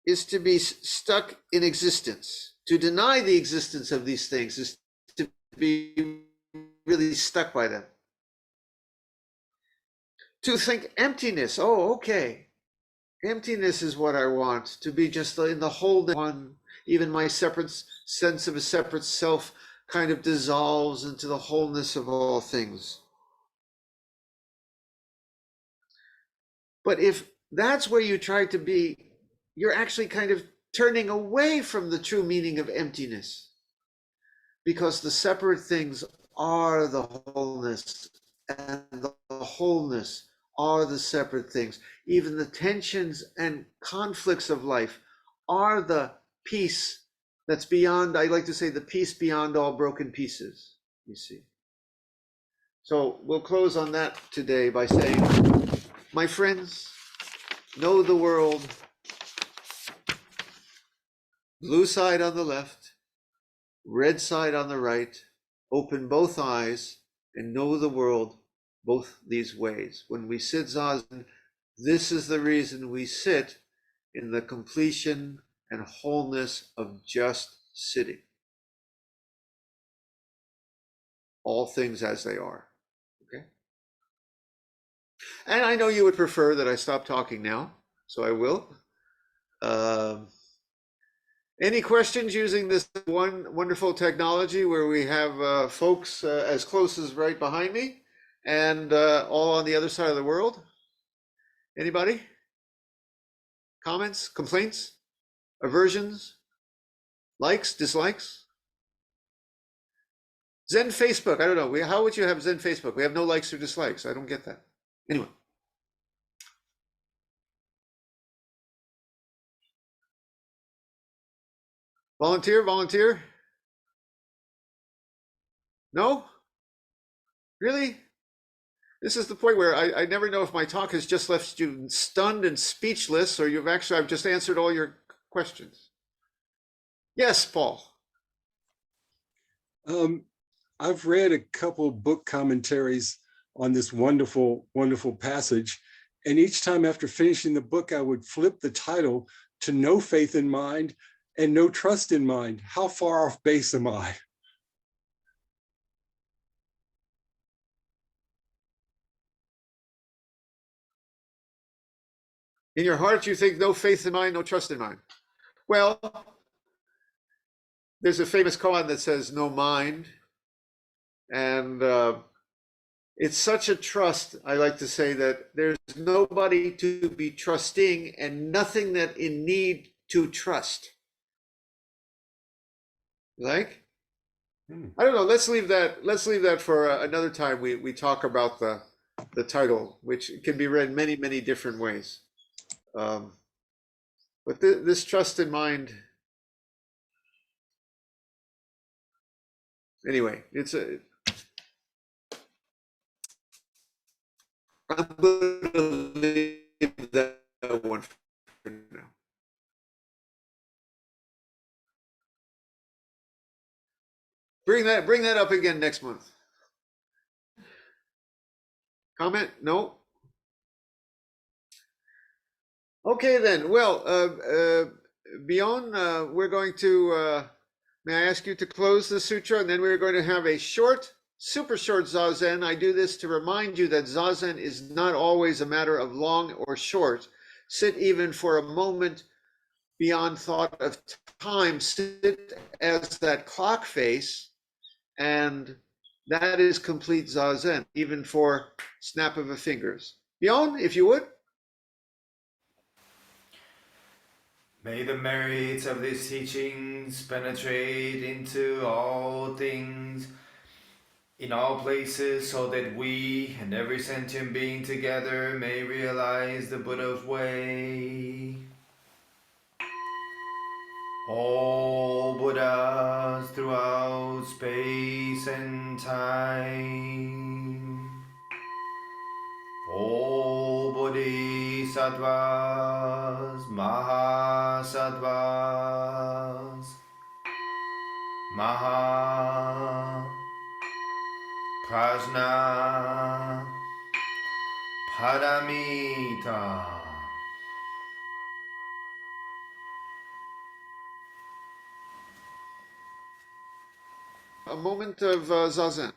is to be stuck in existence. To deny the existence of these things is to be really stuck by them. To think emptiness, oh, okay. Emptiness is what I want, to be just in the wholeness one. Even my separate sense of a separate self kind of dissolves into the wholeness of all things. But if that's where you try to be, you're actually kind of turning away from the true meaning of emptiness, because the separate things are the wholeness, and the wholeness are the separate things. Even the tensions and conflicts of life are the peace that's beyond, I like to say, the peace beyond all broken pieces, you see. So we'll close on that today by saying, my friends, know the world, blue side on the left, red side on the right, open both eyes and know the world both these ways. When we sit Zazen, this is the reason we sit, in the completion and wholeness of just sitting. All things as they are, okay? And I know you would prefer that I stop talking now, so I will. Any questions using this one wonderful technology where we have folks as close as right behind me and all on the other side of the world? Anybody? Comments, complaints, aversions, likes, dislikes? Zen Facebook, I don't know. How would you have Zen Facebook? We have no likes or dislikes. I don't get that. Anyway. Volunteer, volunteer? No? Really? This is the point where I never know if my talk has just left you stunned and speechless, or I've just answered all your questions. Yes, Paul. I've read a couple book commentaries on this wonderful, wonderful passage. And each time after finishing the book, I would flip the title to No Faith in Mind and No Trust in Mind. How far off base am I? In your heart, you think no faith in mind, no trust in mind. Well, there's a famous koan that says no mind. And it's such a trust, I like to say, that there's nobody to be trusting and nothing that in need to trust. Like? I don't know. Let's leave that for another time. We talk about the title, which can be read many, many different ways. But this trust in mind, anyway, I'm going to leave that one for now. Bring that up again next month. Comment? No? Okay then. Well, Beyond, we're going to, may I ask you to close the sutra, and then we're going to have a short, super short Zazen. I do this to remind you that Zazen is not always a matter of long or short. Sit even for a moment beyond thought of time. Sit as that clock face, and that is complete Zazen, even for snap of a fingers. Beyond, if you would. May the merits of these teachings penetrate into all things, in all places, so that we and every sentient being together may realize the Buddha's way. All Buddhas throughout space and time. All Bodhisattvas, Mahasattvas, Maha Prajna Paramita. a moment of Zazen.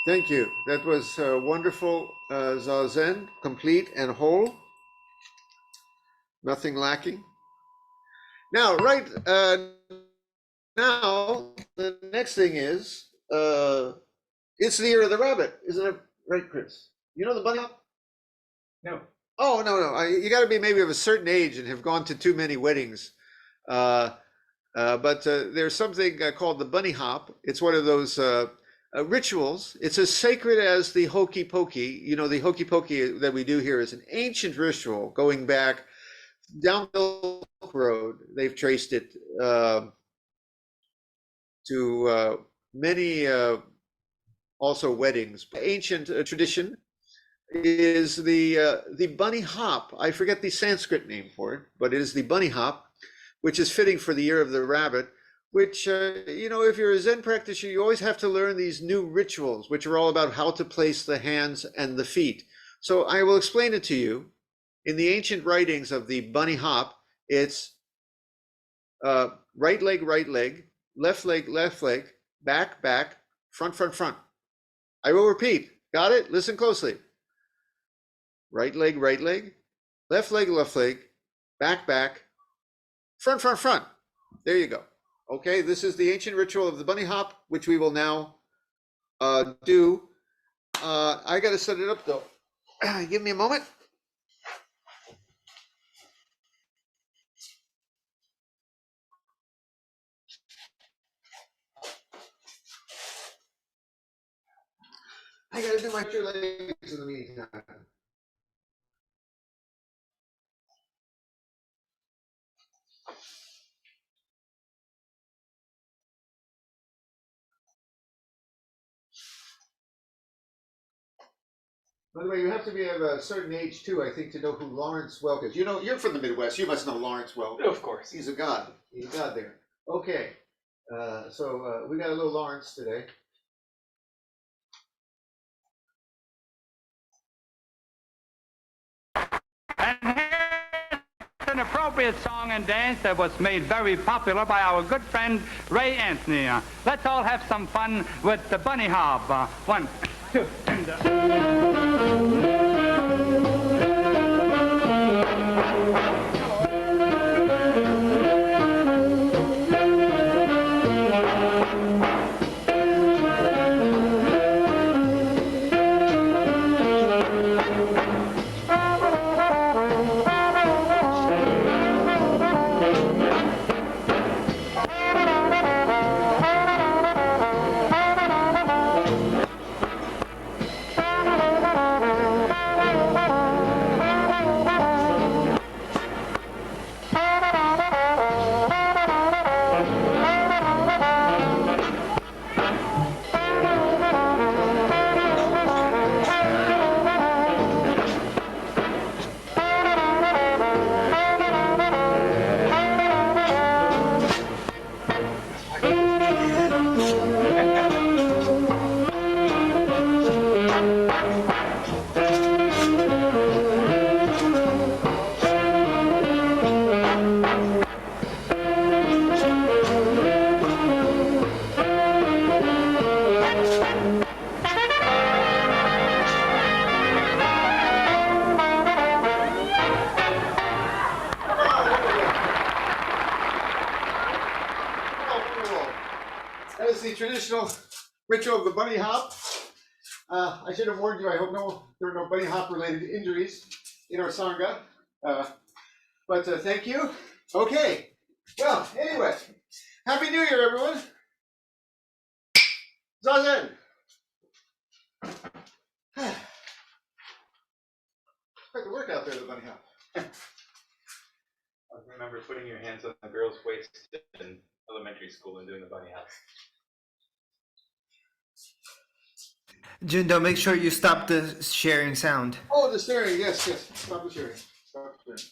Thank you. That was wonderful, Zazen, complete and whole, nothing lacking. Now, now the next thing is it's the year of the rabbit, isn't it? Right, Chris? You know the bunny hop? No. Oh no. You got to be maybe of a certain age and have gone to too many weddings. But there's something called the bunny hop. It's one of those rituals. It's as sacred as the hokey pokey. You know, the hokey pokey that we do here is an ancient ritual going back down the Silk Road. They've traced it to many also weddings. Ancient tradition is the bunny hop. I forget the Sanskrit name for it, but it is the bunny hop, which is fitting for the year of the rabbit, which, you know, if you're a Zen practitioner, you always have to learn these new rituals, which are all about how to place the hands and the feet. So I will explain it to you. In the ancient writings of the bunny hop, it's right leg, left leg, back, front. I will repeat. Got it? Listen closely. Right leg, left leg, back, front. There you go. Okay, this is the ancient ritual of the bunny hop, which we will now do. I got to set it up though. Give me a moment. I got to do my two legs in the meantime. By the way, you have to be of a certain age too, I think, to know who Lawrence Welk is. You know, you're from the Midwest. You must know Lawrence Welk. Of course. He's a god. He's a god there. Okay. So we got a little Lawrence today. And here's an appropriate song and dance that was made very popular by our good friend Ray Anthony. Let's all have some fun with the bunny hop. 1, 2, and That is the traditional ritual of the bunny hop. I should have warned you, I hope there are no bunny hop related injuries in our Sangha. But thank you. Okay. Well, anyway, Happy New Year, everyone. Zazen. Quite the workout there, the bunny hop. I remember putting your hands on the girl's waist in elementary school and doing the bunny hop. Jundo, make sure you stop the sharing sound. Oh, the sharing. Yes, yes. Stop the sharing. Stop the sharing.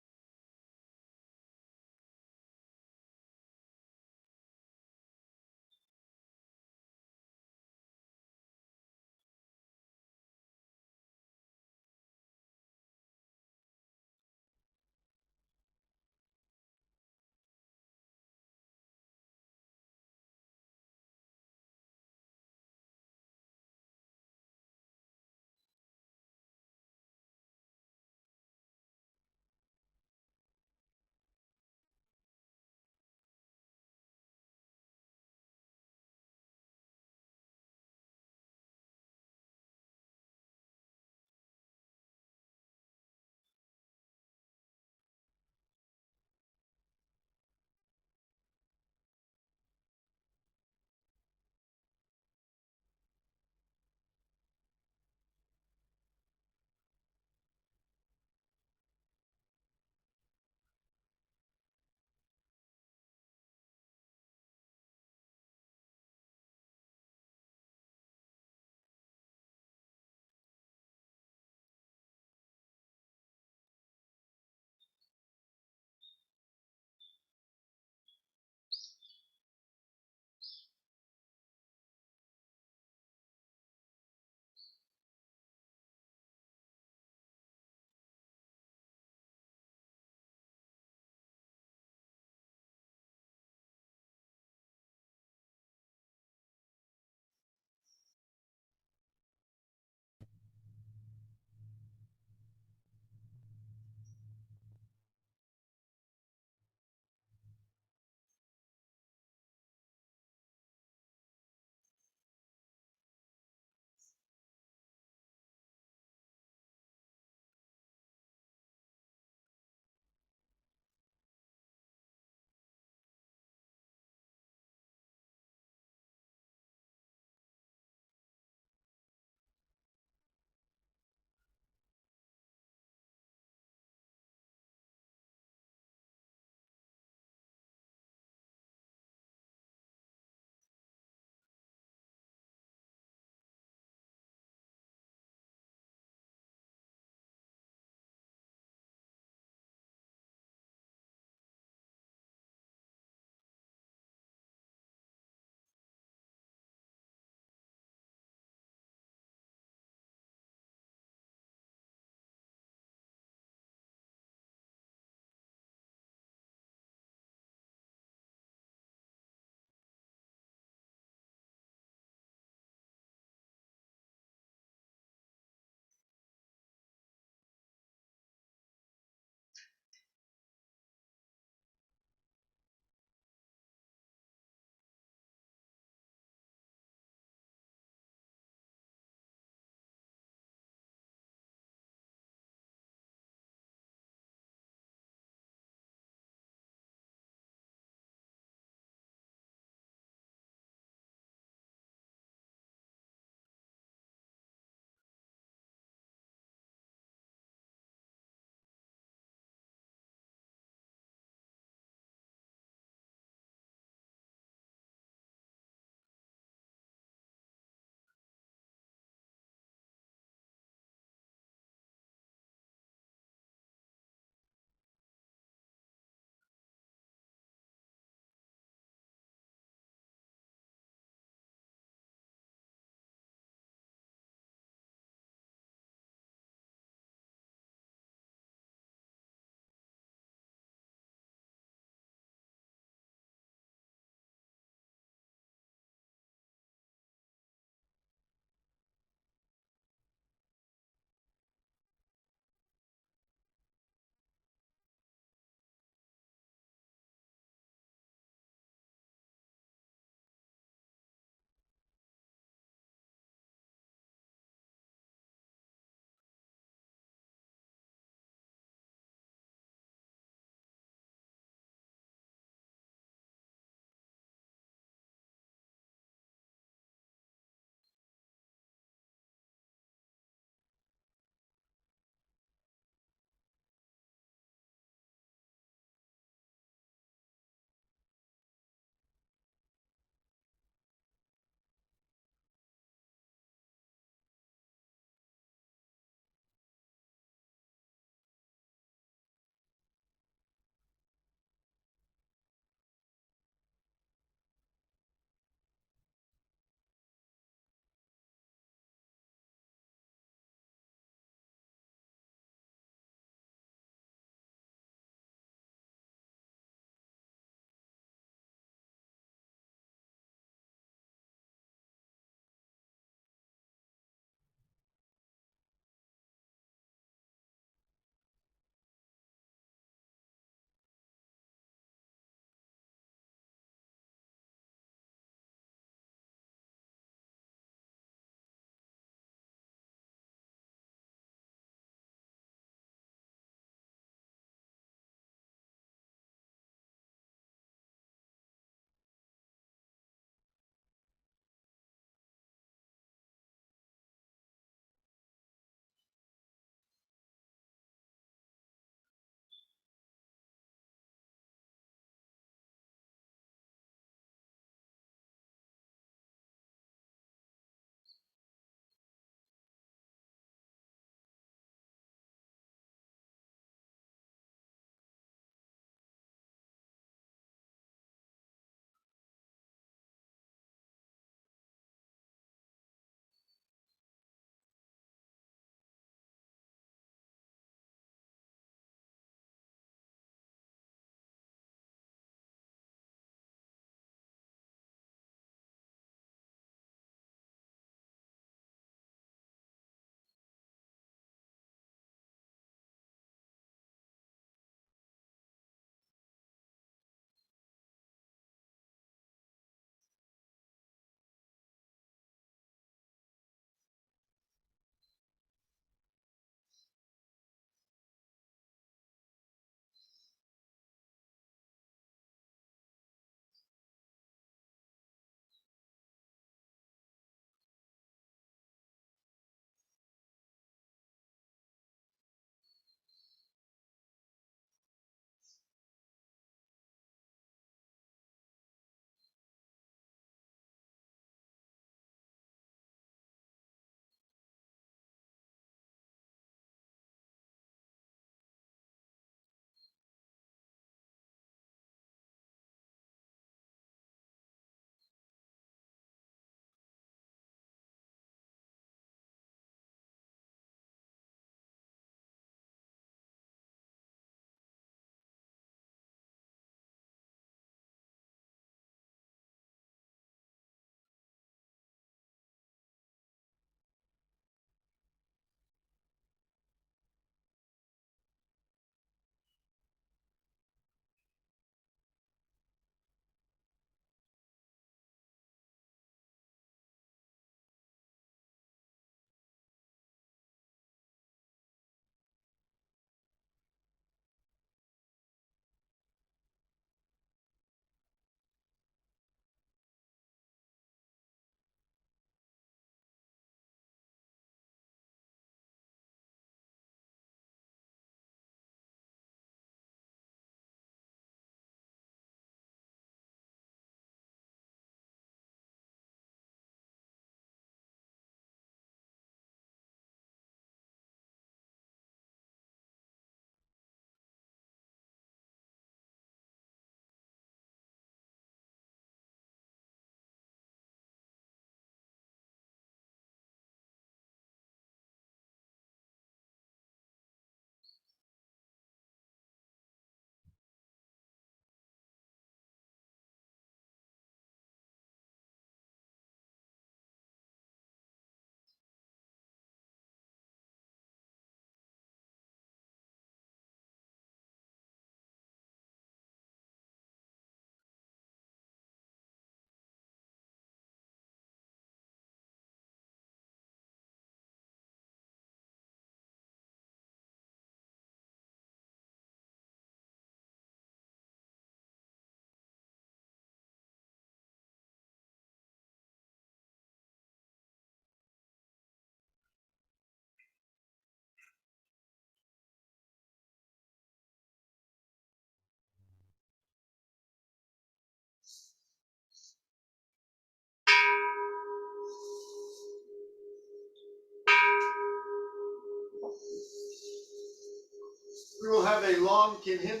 a long Kinhin?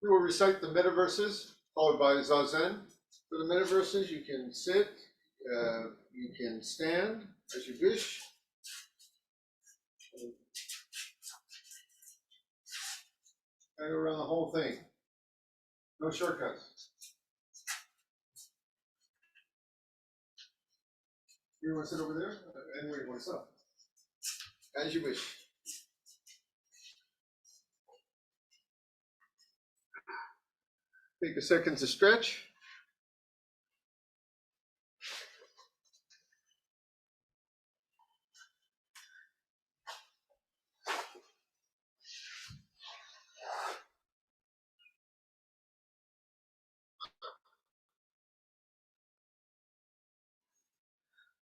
We will recite the metaverses, followed by Zazen. For the metaverses, you can sit, you can stand as you wish. I go around the whole thing. No shortcuts. You want to sit over there? Anywhere you want to sit. As you wish. Take a second to stretch.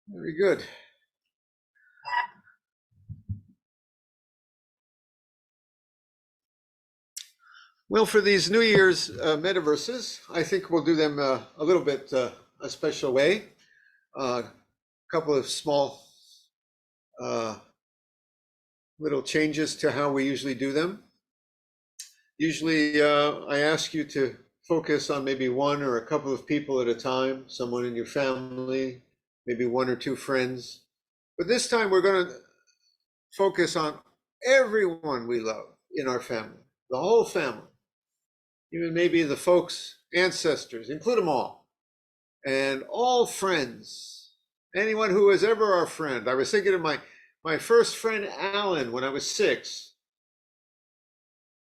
Very good. Well, for these New Year's metaverses, I think we'll do them a little bit a special way. A couple of small little changes to how we usually do them. Usually I ask you to focus on maybe one or a couple of people at a time, someone in your family, maybe one or two friends. But this time we're going to focus on everyone we love in our family, the whole family, even maybe the folks, ancestors, include them all, and all friends, anyone who was ever our friend. I was thinking of my first friend, Alan, when I was 6.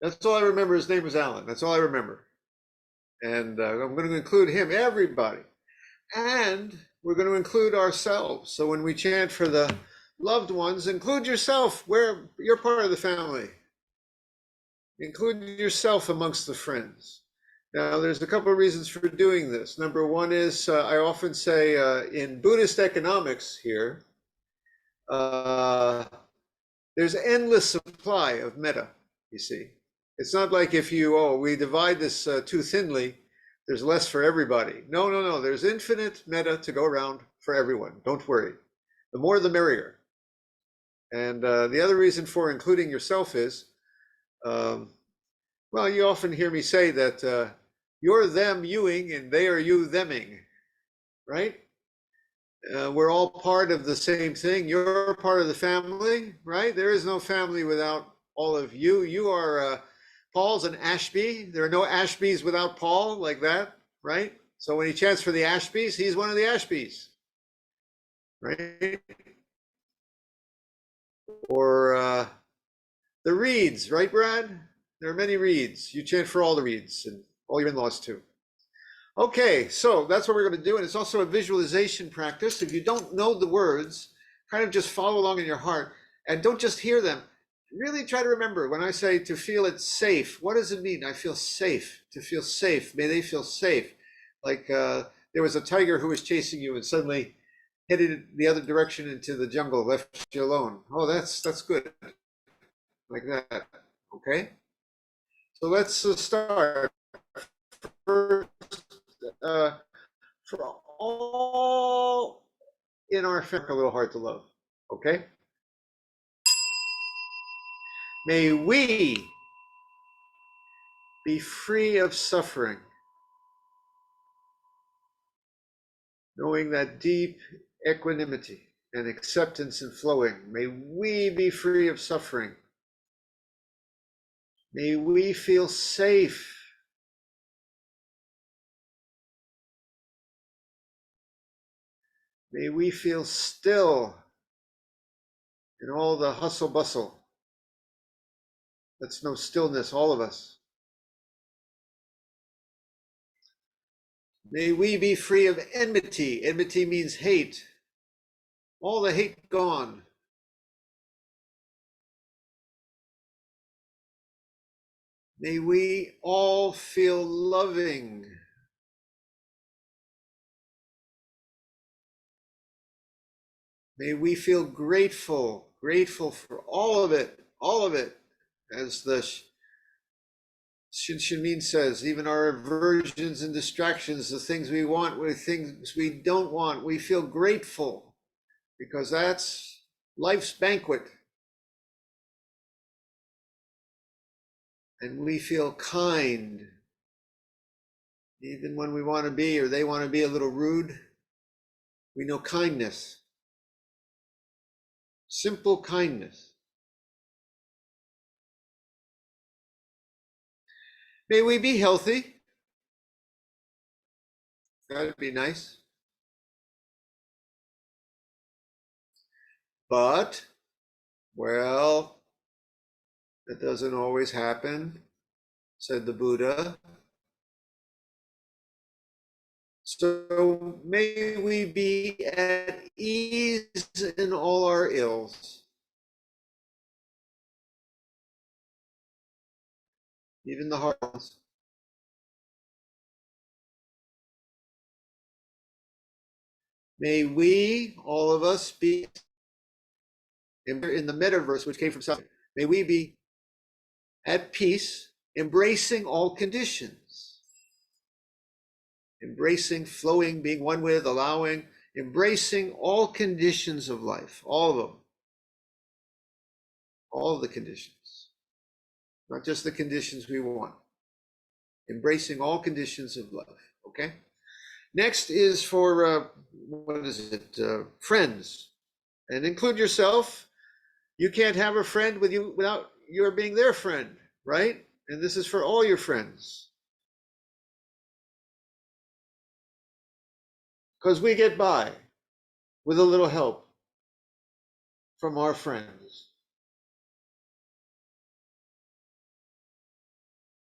That's all I remember. His name was Alan. That's all I remember. And I'm going to include him, everybody. And we're going to include ourselves. So when we chant for the loved ones, include yourself where you're part of the family. Include yourself amongst the friends. Now, there's a couple of reasons for doing this. Number one is I often say in Buddhist economics here, there's endless supply of metta, you see. It's not like if we divide this too thinly, there's less for everybody. No. There's infinite metta to go around for everyone. Don't worry. The more, the merrier. And the other reason for including yourself is, well, you often hear me say that you're them youing and they are you theming, right? We're all part of the same thing. You're part of the family, right? There is no family without all of you. You are Paul's an Ashby. There are no Ashbys without Paul, like that, right? So when he chants for the Ashbys, he's one of the Ashbys, right? Or the Reeds, right, Brad? There are many Reeds. You chant for all the Reeds and all your in-laws too. Okay, so that's what we're going to do. And it's also a visualization practice. If you don't know the words, kind of just follow along in your heart and don't just hear them. Really try to remember when I say to feel it safe, what does it mean? I feel safe, to feel safe. May they feel safe. Like there was a tiger who was chasing you and suddenly headed the other direction into the jungle, left you alone. Oh, that's good. Like that. Okay. So let's start. First, for all in our family, a little hard to love. Okay. May we be free of suffering, knowing that deep equanimity and acceptance and flowing. May we be free of suffering. May we feel safe. May we feel still in all the hustle bustle. Let's know stillness, all of us. May we be free of enmity. Enmity means hate. All the hate gone. May we all feel loving. May we feel grateful, grateful for all of it, as the Shinjinmei says, even our aversions and distractions, the things we want, the things we don't want, we feel grateful because that's life's banquet. And we feel kind, even when we want to be or they want to be a little rude. We know kindness, simple kindness. May we be healthy. That'd be nice. But, well, that doesn't always happen, said the Buddha. So may we be at ease in all our ills, even the hard ones. May we, all of us, be in the metaverse, which came from South. May we be at peace, embracing all conditions, embracing, flowing, being one with, allowing, embracing all conditions of life, all of them, all of the conditions, not just the conditions we want, embracing all conditions of life. Okay. Next is for, what is it, friends, and include yourself. You can't have a friend with you without your being their friend, right? And this is for all your friends. Because we get by with a little help from our friends.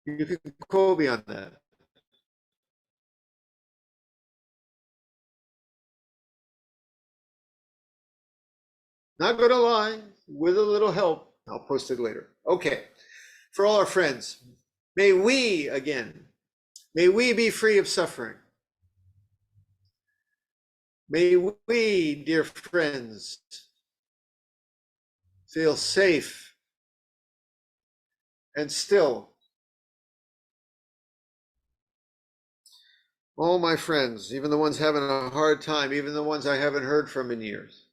You can quote me on that. Not gonna lie, with a little help. I'll post it later. Okay, for all our friends, may we, again, may we be free of suffering. May we, dear friends, feel safe and still. All my friends, even the ones having a hard time, even the ones I haven't heard from in years.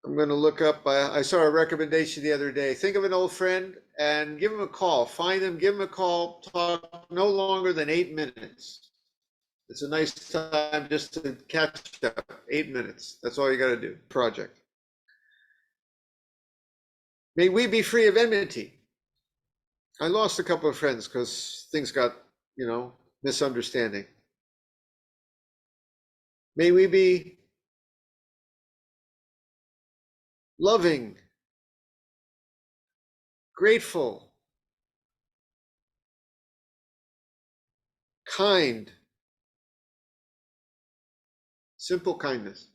I'm going to look up, I saw a recommendation the other day. Think of an old friend and give them a call. Find them, give them a call, talk no longer than 8 minutes. It's a nice time just to catch up. 8 minutes. That's all you got to do. Project. May we be free of enmity. I lost a couple of friends because things got, misunderstanding. May we be loving, grateful, kind, simple kindness.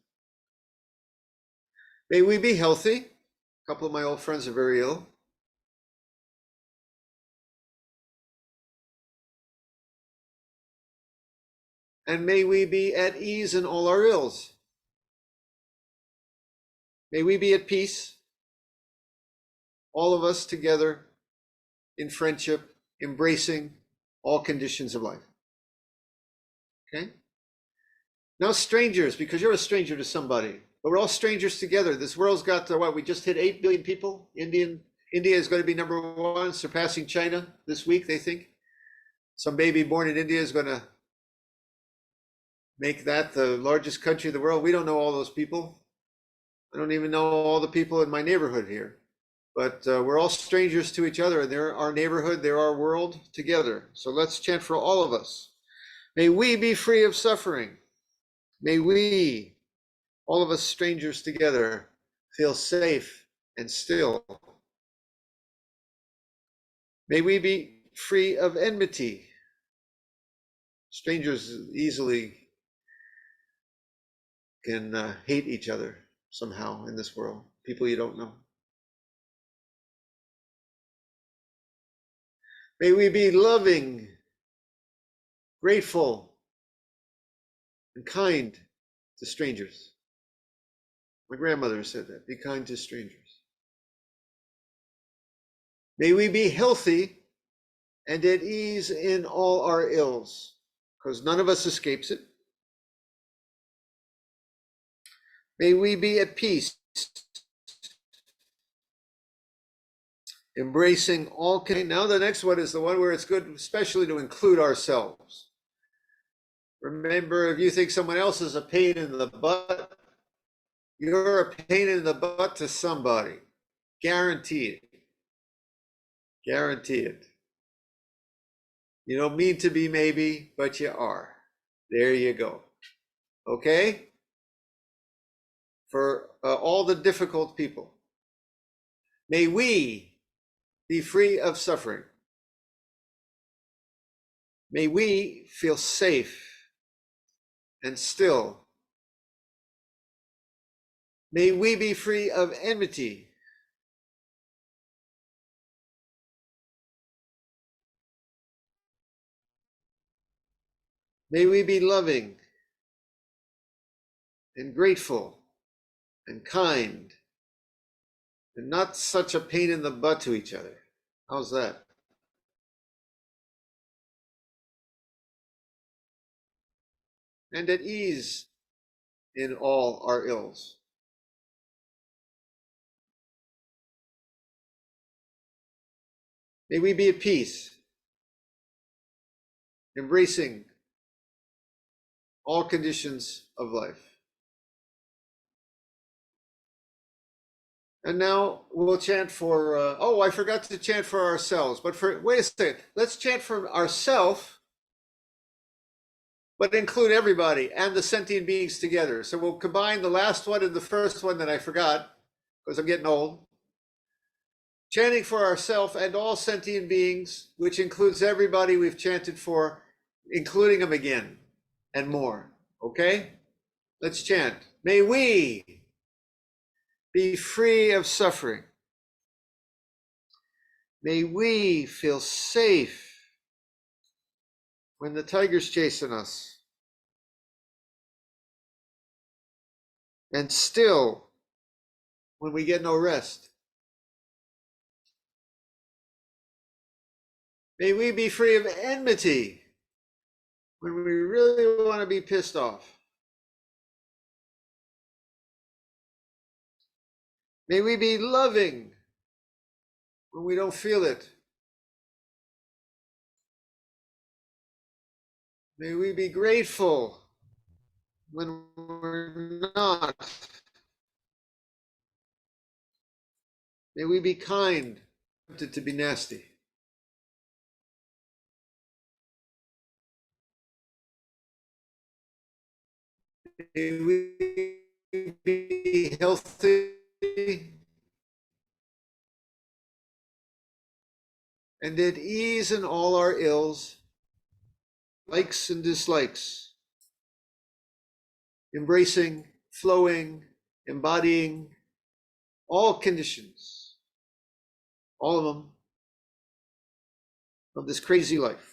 May we be healthy. A couple of my old friends are very ill. And may we be at ease in all our ills. May we be at peace, all of us together in friendship, embracing all conditions of life. Okay? Now strangers, because you're a stranger to somebody, but we're all strangers together. This world's got to, what, we just hit 8 billion people. India is going to be #1, surpassing China this week, they think. Some baby born in India is going to make that the largest country in the world. We don't know all those people. I don't even know all the people in my neighborhood here, but we're all strangers to each other, and they're our neighborhood, they're our world together. So let's chant for all of us. May we be free of suffering. May we, all of us strangers together, feel safe and still. May we be free of enmity. Strangers easily can hate each other somehow in this world, people you don't know. May we be loving, grateful, and kind to strangers. My grandmother said that, be kind to strangers. May we be healthy and at ease in all our ills, because none of us escapes it. May we be at peace, embracing all. Now the next one is the one where it's good especially to include ourselves. Remember, if you think someone else is a pain in the butt, you're a pain in the butt to somebody. Guaranteed. Guarantee it. You don't mean to be maybe, but you are. There you go. Okay? For all the difficult people, may we be free of suffering. May we feel safe and still. May we be free of enmity. May we be loving and grateful and kind and not such a pain in the butt to each other. How's that? And at ease in all our ills. May we be at peace, embracing all conditions of life. And now we'll chant for, oh, I forgot to chant for ourselves, but wait a second, let's chant for ourselves, but include everybody and the sentient beings together. So we'll combine the last one and the first one that I forgot, because I'm getting old. Chanting for ourselves and all sentient beings, which includes everybody we've chanted for, including them again and more. Okay? Let's chant. May we be free of suffering. May we feel safe when the tiger's chasing us. And still when we get no rest. May we be free of enmity when we really want to be pissed off. May we be loving when we don't feel it. May we be grateful when we're not. May we be kind, tempted to be nasty. May we be healthy and at ease in all our ills. likes and dislikes, embracing, flowing, embodying all conditions, all of them, of this crazy life.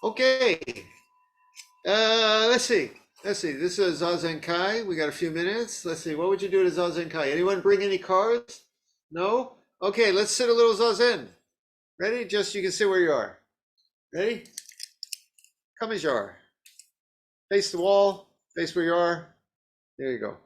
Okay, let's see. This is ZAZENKAI. We got a few minutes. Let's see. What would you do to ZAZENKAI? Anyone bring any cards? No? Okay, let's sit a little Zazen. Ready? Just you can sit where you are. Ready? Come as you are. Face the wall. Face where you are. There you go.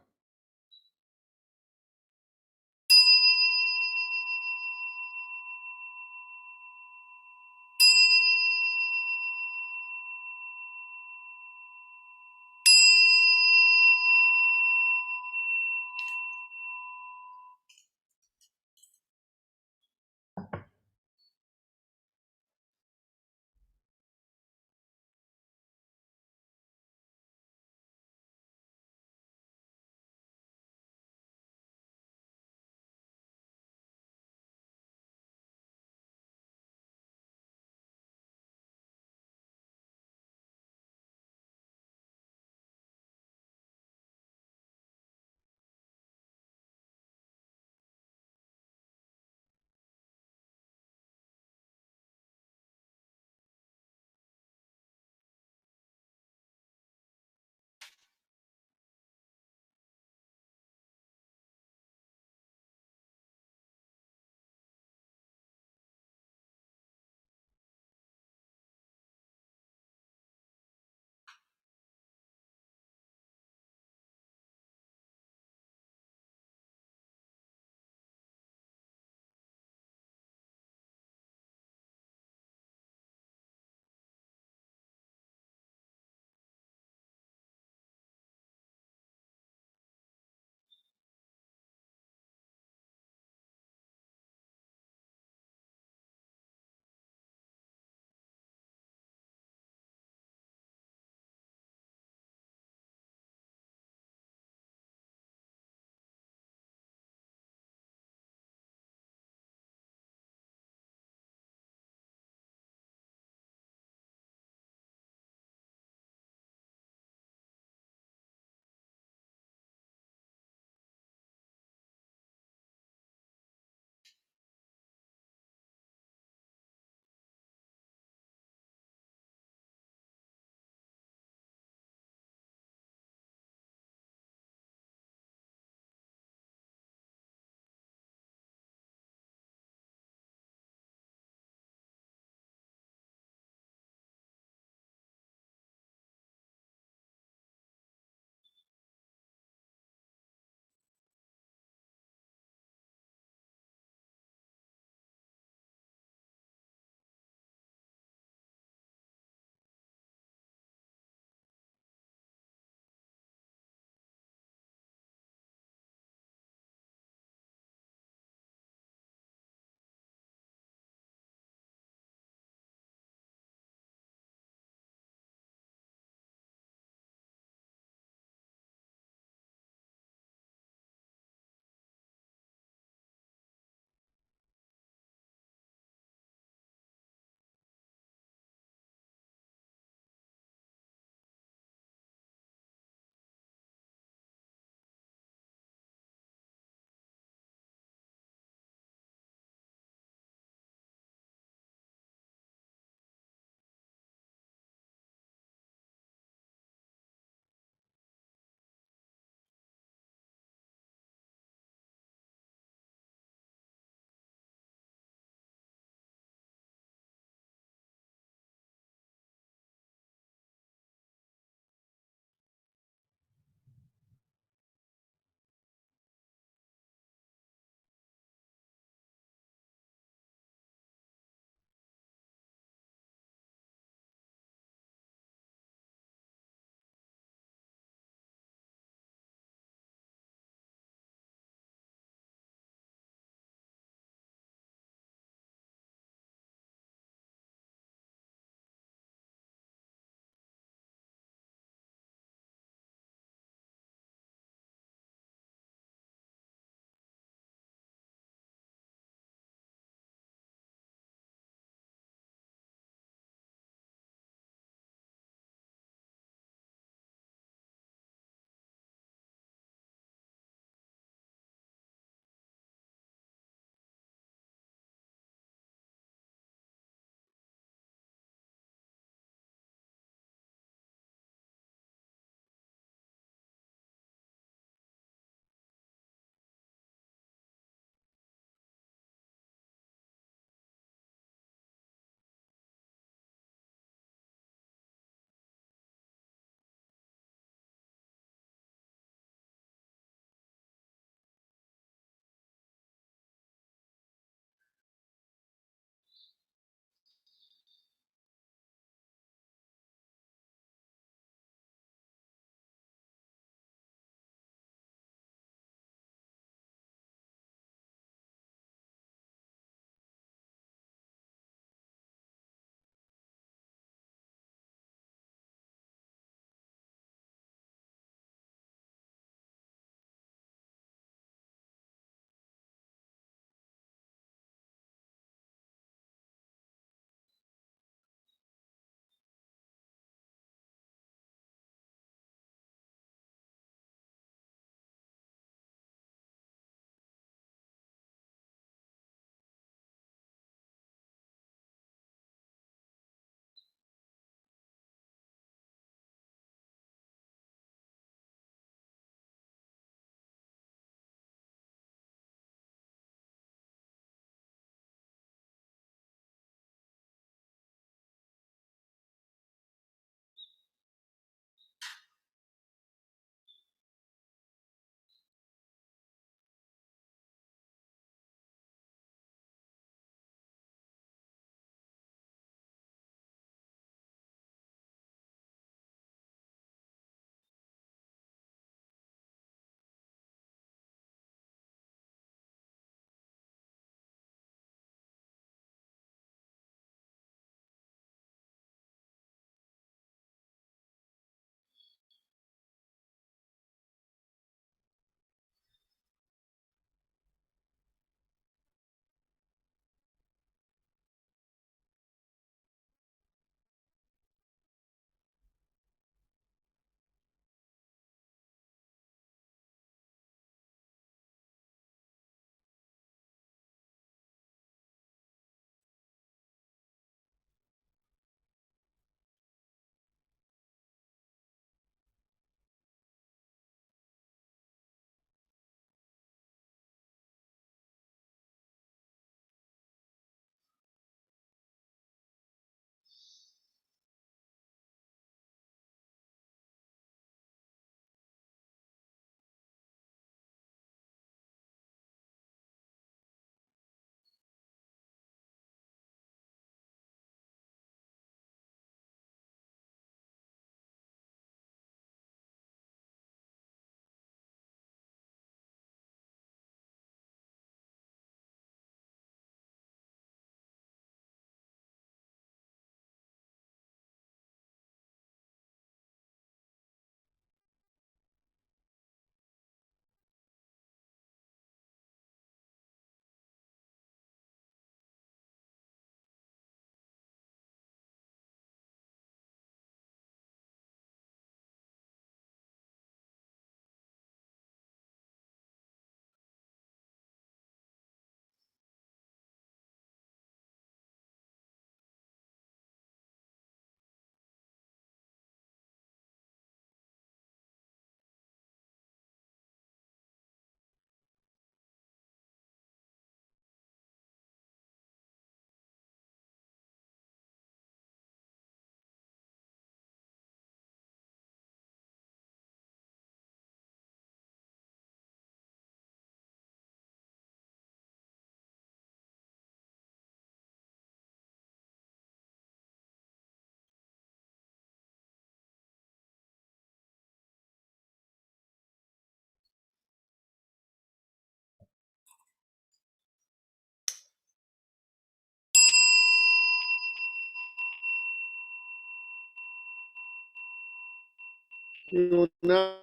We will now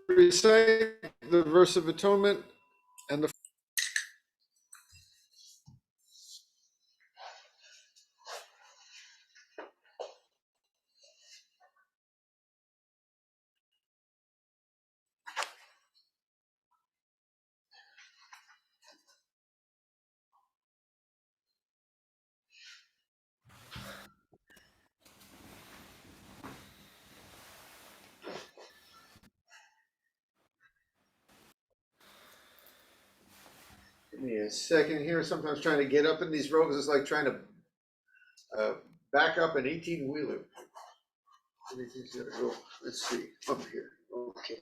recite the verse of atonement and the. Give me a second here. Sometimes trying to get up in these robes is like trying to back up an 18-wheeler. Everything's gonna go. Let's see. Up here. Okay.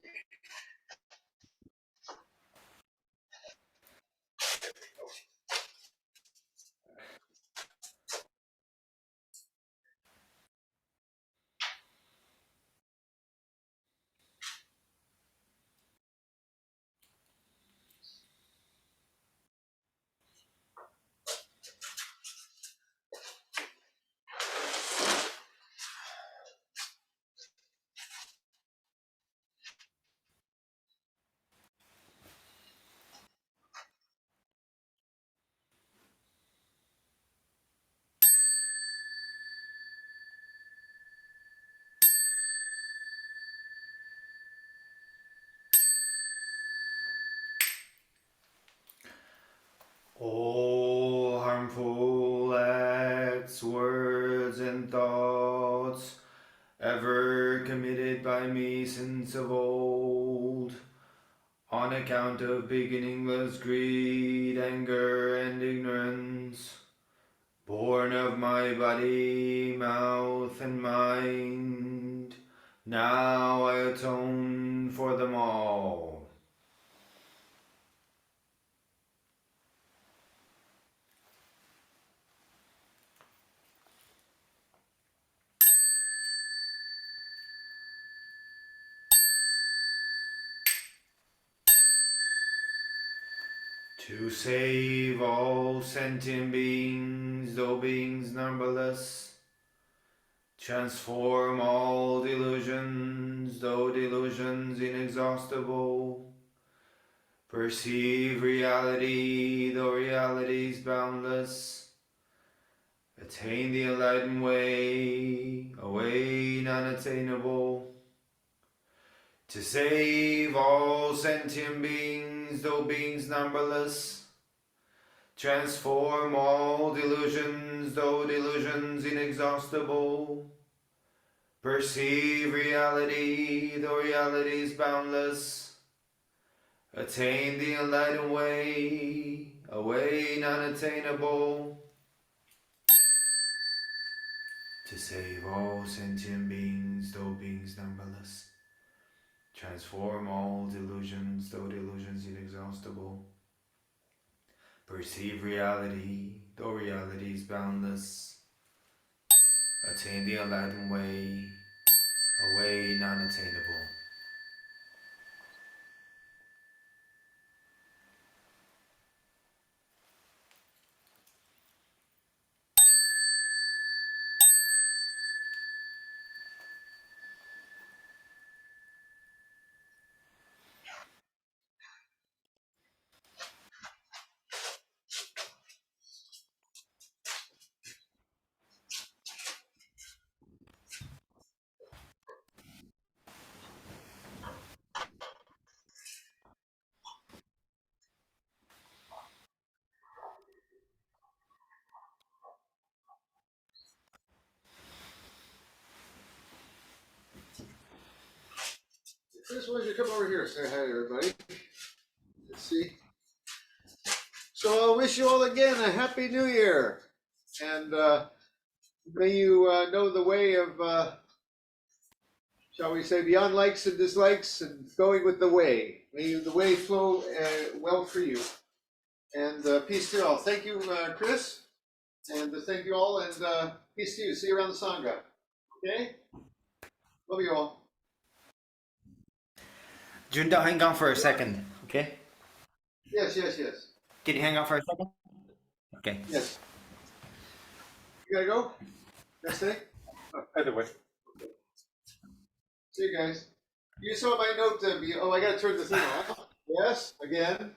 All harmful acts, words, and thoughts ever committed by me since of old, on account of beginningless greed, anger, and ignorance, born of my body, mouth, and mind, now I atone for them all. To save all sentient beings, though beings numberless, transform all delusions, though delusions inexhaustible, perceive reality, though realities boundless, attain the enlightened way, a way unattainable. To save all sentient beings, though beings numberless, transform all delusions, though delusions inexhaustible, perceive reality, though realities boundless, attain the enlightened way, a way unattainable. To save all sentient beings, though beings numberless, transform all delusions, though delusions inexhaustible, perceive reality, though reality is boundless, attain the enlightened way, a way non-attainable. Chris, why don't you come over here? Say hi, everybody. Let's see. So I wish you all again a happy new year, and may you know the way of, shall we say, beyond likes and dislikes, and going with the way. May the way flow well for you. And peace to you all. Thank you, Chris, and thank you all, and peace to you. See you around the Sangha. Okay? Love you all. Junta, hang on for a second, okay? Yes, yes, yes. Can you hang on for a second? Okay. Yes. You gotta go? Next day? Either way. See you guys. You saw my note. Oh, I got to turn the thing off. Yes, again.